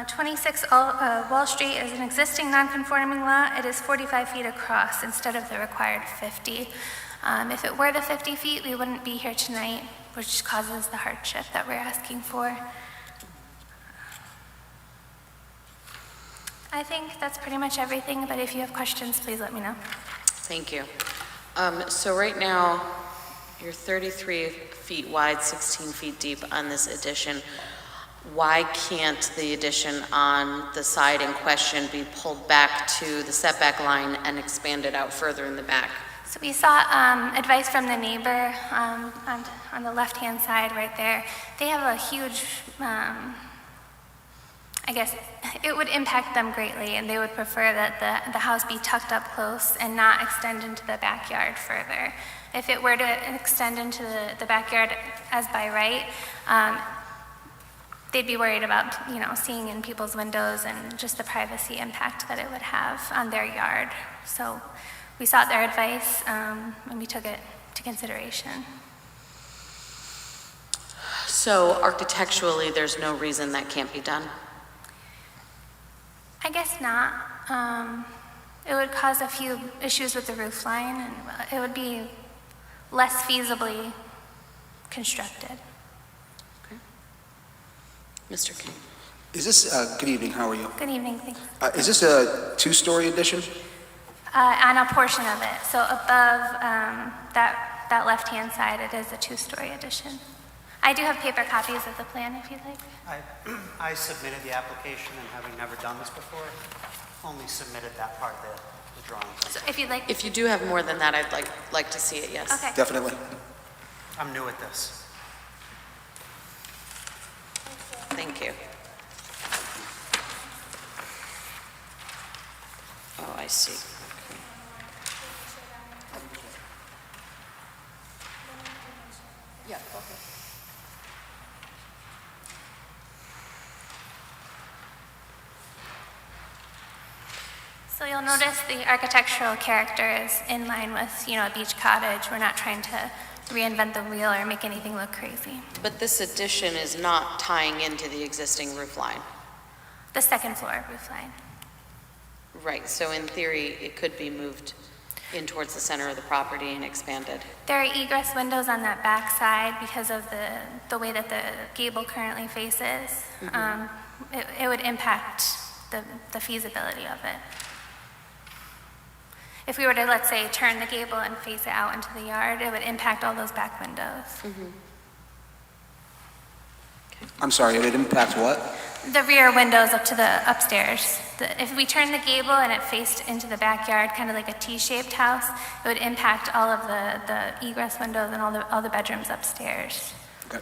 26 Wall Street is an existing non-conforming lot. It is 45 feet across instead of the required 50. If it were the 50 feet, we wouldn't be here tonight, which causes the hardship that we're asking for. I think that's pretty much everything, but if you have questions, please let me know. Thank you. So right now, you're 33 feet wide, 16 feet deep on this addition. Why can't the addition on the side in question be pulled back to the setback line and expanded out further in the back? So we sought advice from the neighbor on the left-hand side right there. They have a huge, I guess, it would impact them greatly, and they would prefer that the house be tucked up close and not extend into the backyard further. If it were to extend into the backyard as by right, they'd be worried about, seeing in people's windows and just the privacy impact that it would have on their yard. So we sought their advice, and we took it to consideration. So architecturally, there's no reason that can't be done? I guess not. It would cause a few issues with the roof line, and it would be less feasibly constructed. Mr. King. Is this, good evening, how are you? Good evening, thanks. Is this a 2-story addition? On a portion of it. So above that left-hand side, it is a 2-story addition. I do have paper copies of the plan if you'd like. I submitted the application, and having never done this before, only submitted that part of the drawings. So if you'd like. If you do have more than that, I'd like to see it, yes. Okay. Definitely. I'm new at this. Thank you. Oh, I see. Yeah, okay. So you'll notice the architectural character is in line with, a beach cottage. We're not trying to reinvent the wheel or make anything look crazy. But this addition is not tying into the existing roof line. The second floor roof line. Right, so in theory, it could be moved in towards the center of the property and expanded. There are egress windows on that back side because of the way that the gable currently faces. It would impact the feasibility of it. If we were to, let's say, turn the gable and face it out into the yard, it would impact all those back windows. I'm sorry, it impact what? The rear windows up to the upstairs. If we turn the gable and it faced into the backyard, kind of like a T-shaped house, it would impact all of the egress windows and all the bedrooms upstairs. Okay.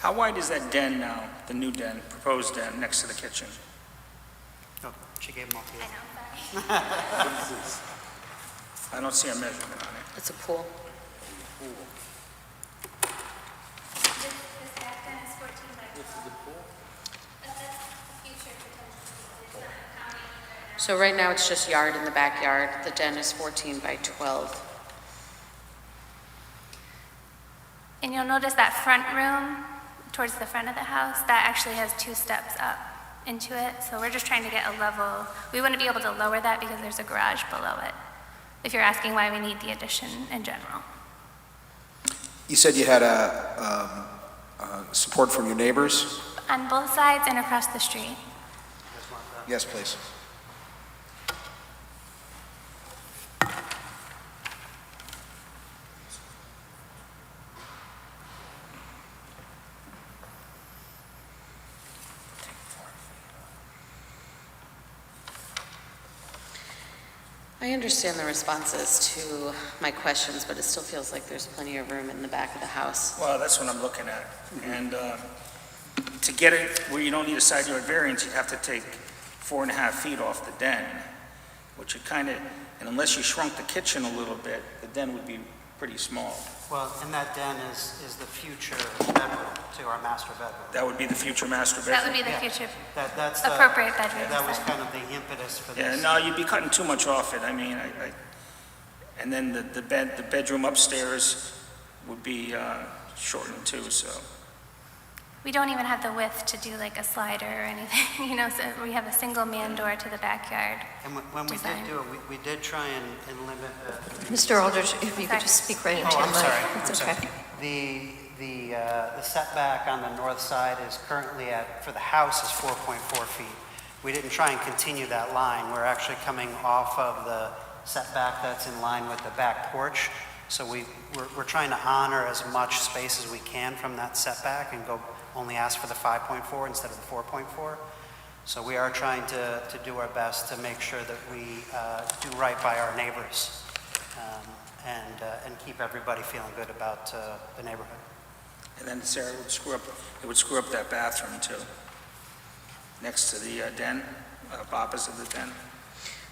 How wide is that den now, the new den, proposed den, next to the kitchen? Oh, she gave them all to you. I don't see a measurement on it. It's a pool. This back den is 14 by 12. That's the future potential. It's not counting right now. So right now, it's just yard in the backyard. The den is 14 by 12. And you'll notice that front room towards the front of the house, that actually has 2 steps up into it. So we're just trying to get a level. We wouldn't be able to lower that because there's a garage below it, if you're asking why we need the addition in general. You said you had support from your neighbors? On both sides and across the street. Yes, please. I understand the responses to my questions, but it still feels like there's plenty of room in the back of the house. Well, that's what I'm looking at. And to get it where you don't need a side yard variance, you'd have to take 4.5 feet off the den, which would kind of, and unless you shrunk the kitchen a little bit, the den would be pretty small. Well, and that den is the future bedroom to our master bedroom. That would be the future master bedroom. That would be the future That's appropriate bedroom. That was kind of the impetus for Yeah, this. no, you'd be cutting too much off it. I mean, and then the bedroom upstairs would be shortened too, so. We don't even have the width to do like a slider or anything, so we have a single man door to the backyard. And when we design. did do it, we did try and limit Mr. Aldridge, if you could just speak right into Oh, the I'm mic. sorry. It's I'm okay. sorry. The setback on the north side is currently for the house is 4.4 feet. We didn't try and continue that line. We're actually coming off of the setback that's in line with the back porch. So we're trying to honor as much space as we can from that setback and only ask for the 5.4 instead of the 4.4. So we are trying to do our best to make sure that we do right by our neighbors and keep everybody feeling good about the neighborhood. And then Sarah would screw up that bathroom too, next to the den, opposite the den.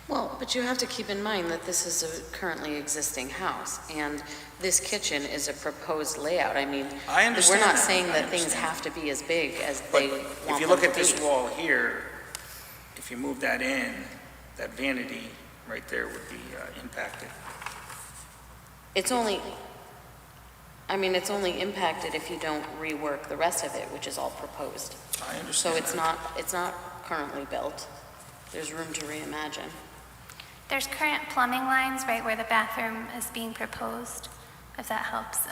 Well, but you have to keep in mind that this is a currently existing house, and this kitchen is a proposed layout. I mean, I understand we're not that. saying I that things understand. have to be as big as But they want if you them look to at this be. wall here, if you move that in, that vanity right there would be impacted. It's only impacted if you don't rework the rest of it, which is all proposed. I understand So it's that. not currently built. There's room to reimagine. There's current plumbing lines right where the bathroom is being proposed, if that helps.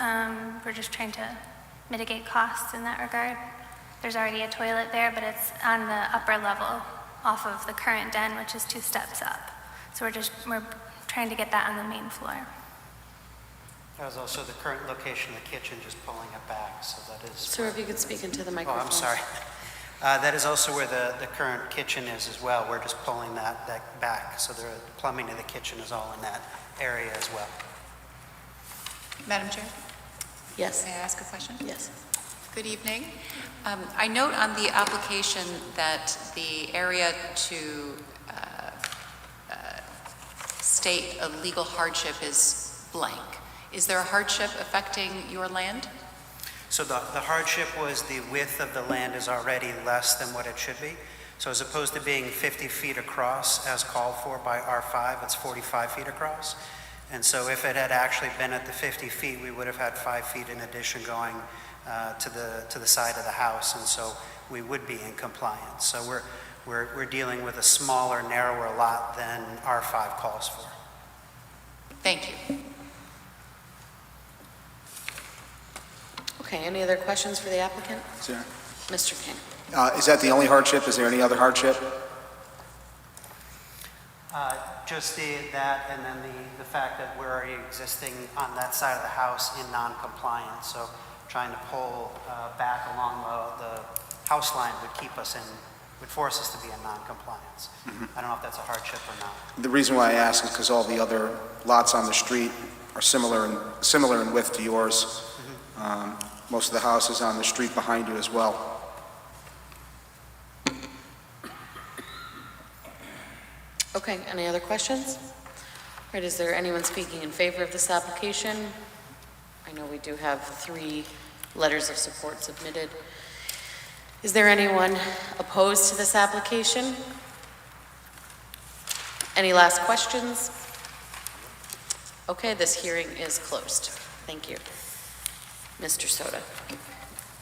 We're just trying to mitigate costs in that regard. There's already a toilet there, but it's on the upper level off of the current den, which is 2 steps up. So we're trying to get that on the main floor. That was also the current location of the kitchen, just pulling it back, so that is... Sir, if you could speak into the Oh, microphone. I'm sorry. That is also where the current kitchen is as well. We're just pulling that back, so the plumbing of the kitchen is all in that area as well. Madam Chair, Yes. may I ask a question? Yes. Good evening. I note on the application that the area to state a legal hardship is blank. Is there a hardship affecting your land? So the hardship was the width of the land is already less than what it should be. So as opposed to being 50 feet across as called for by R5, it's 45 feet across. And so if it had actually been at the 50 feet, we would have had 5 feet in addition going to the side of the house, and so we would be in compliance. So we're dealing with a smaller, narrower lot than R5 calls for. Thank you. Okay, any other questions for the applicant? Sir? Mr. King? Is that the only hardship? Is there any other hardship? Just that, and then the fact that we're already existing on that side of the house in non-compliance, so trying to pull back along the house line would force us to be in non-compliance. I don't know if that's a hardship or not. The reason why I ask is because all the other lots on the street are similar in width to yours. Most of the houses on the street behind you as well. Okay, any other questions? All right, is there anyone speaking in favor of this application? I know we do have 3 letters of support submitted. Is there anyone opposed to this application? Any last questions? Okay, this hearing is closed. Thank you. Mr. Soto.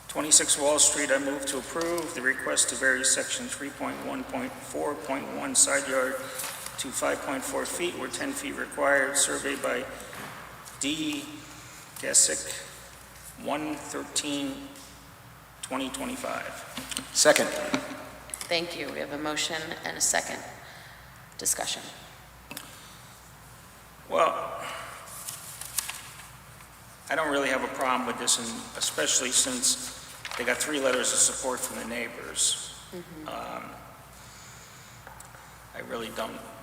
26 Wall Street, I move to approve the request to vary section 3.1.4.1 side yard to 5.4 feet where 10 feet required, surveyed by D. Gesick, 1/13/2025. Second. Thank you. We have a motion and a second. Discussion. Well, I don't really have a problem with this, and especially since they got 3 letters of support from the neighbors. I really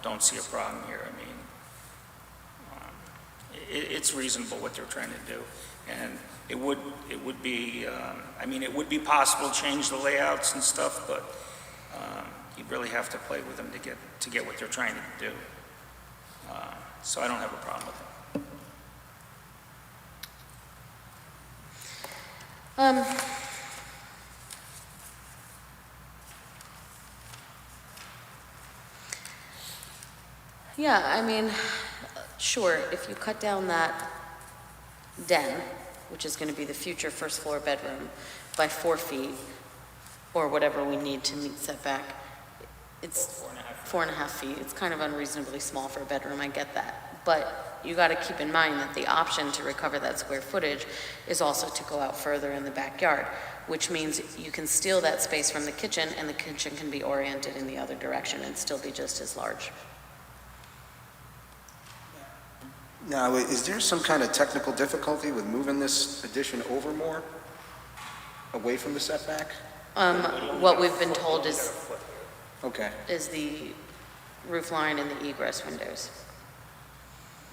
don't see a problem here. I mean, it's reasonable what they're trying to do, and it would be, I mean, it would be possible to change the layouts and stuff, but you'd really have to play with them to get what they're trying to do. So I don't have a problem with it. Yeah, I mean, sure, if you cut down that den, which is going to be the future first floor bedroom, by 4 feet, or whatever we need to meet setback, it's 4.5 feet. It's kind of unreasonably small for a bedroom, I get that. But you got to keep in mind that the option to recover that square footage is also to go out further in the backyard, which means you can steal that space from the kitchen, and the kitchen can be oriented in the other direction and still be just as large. Now, is there some kind of technical difficulty with moving this addition over more, away from the setback? What we've been told is Okay. the roof line and the egress windows.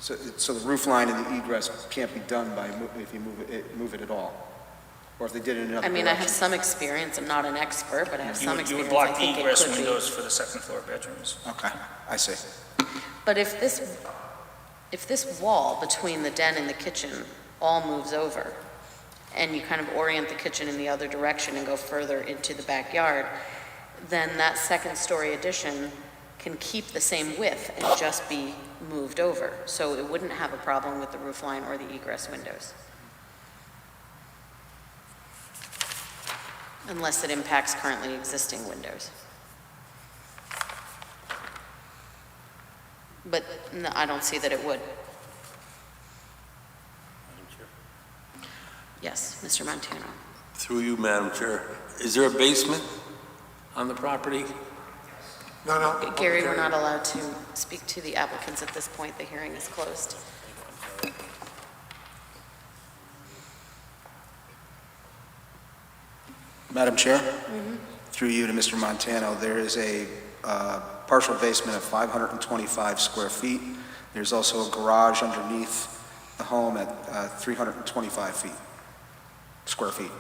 So the roof line and the egress can't be done by, if you move it at all? Or if they did it in another I mean, I have direction? some experience. I'm not an expert, but I have some You experience. would block I the think it egress could be. windows for the second floor bedrooms. Okay, I see. But if this wall between the den and the kitchen all moves over, and you kind of orient the kitchen in the other direction and go further into the backyard, then that second-story addition can keep the same width and just be moved over. So it wouldn't have a problem with the roof line or the egress windows. Unless it impacts currently existing windows. But no, I don't see that it would. Yes, Mr. Montano. Through you, Madam Chair. Is there a basement on the property? No. Gary, we're not allowed to speak to the applicants at this point. The hearing is closed. Madam Chair? Through you to Mr. Montano, there is a partial basement of 525 square feet. There's also a garage underneath the home at 325 square feet.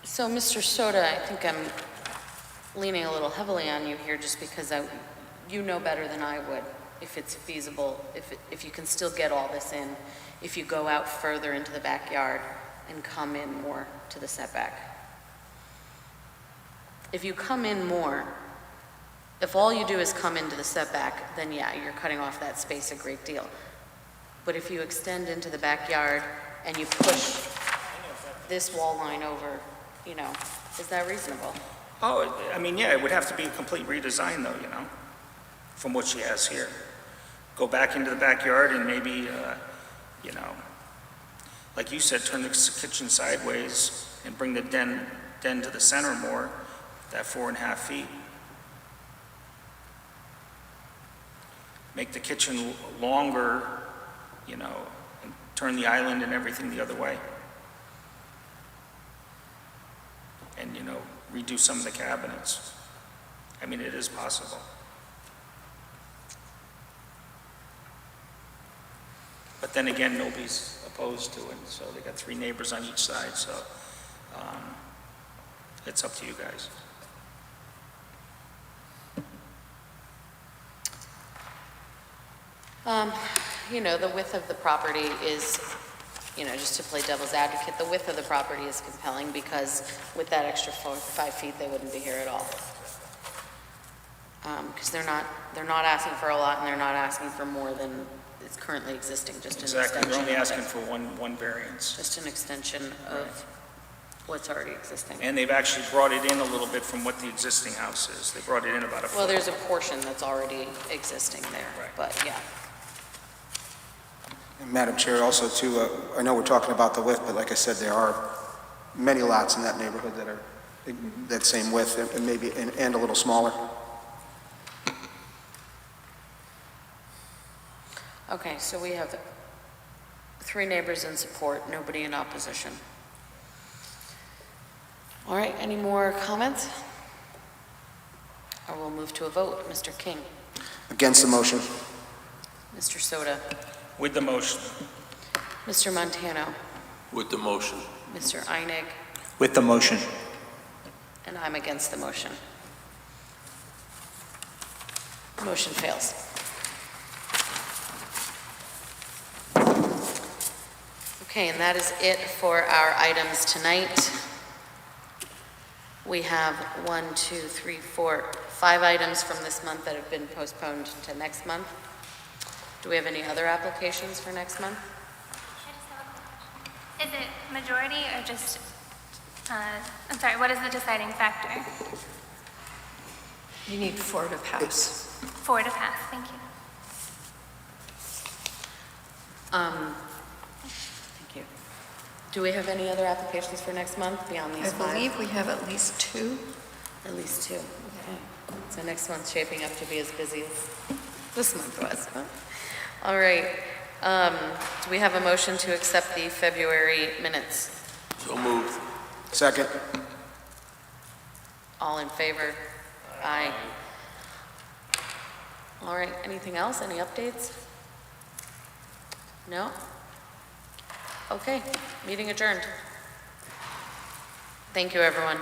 So, Mr. Soda, I think I'm leaning a little heavily on you here just because you know better than I would if it's feasible, if you can still get all this in, if you go out further into the backyard and come in more to the setback. If you come in more, If all you do is come into the setback, then yeah, you're cutting off that space a great deal. But if you extend into the backyard and you push this wall line over, you know, is that reasonable? Oh, I mean, yeah, it would have to be a complete redesign though, you know, from what she has here. Go back into the backyard and maybe, you know, like you said, turn the kitchen sideways and bring the den to the center more, that 4.5 feet. Make the kitchen longer, you know, and turn the island and everything the other way. And, you know, redo some of the cabinets. I mean, it is possible. But then again, nobody's opposed to it, so they got 3 neighbors on each side, so it's up to you guys. You know, the width of the property is, you know, just to play devil's advocate, the width of the property is compelling because with that extra 5 feet, they wouldn't be here at all. Because they're not asking for a lot and they're not asking for more than is currently existing, just an extension. Exactly, they're only of asking it. for one variance. Just an extension of what's already existing. And they've actually brought it in a little bit from what the existing house is. They brought it in about a foot. Well, there's a portion that's already existing there, Right. but yeah. Madam Chair, also too, I know we're talking about the width, but like I said, there are many lots in that neighborhood that are that same width and maybe and a little smaller. Okay, so we have 3 neighbors in support, nobody in opposition. All right, any more comments? Or we'll move to a vote. Mr. King, Against the motion. Mr. Soto, With the motion. Mr. Montano, With the motion. Mr. Einig, With the motion. and I'm against the motion. Motion fails. Okay, and that is it for our items tonight. We have 5 items from this month that have been postponed to next month. Do we have any other applications for next month? Is it majority or just, I'm sorry, what is the deciding factor? You need 4 to pass. 4 to pass, thank you. Thank you. Do we have any other applications for next month beyond these I 5? believe we have at least 2. At least 2, okay. So next month's shaping up to be as busy as this month was, huh? All right. Do we have a motion to accept the February minutes? So moved. Second. All in favor? Aye. All right, anything else? Any updates? No? Okay, meeting adjourned. Thank you, everyone.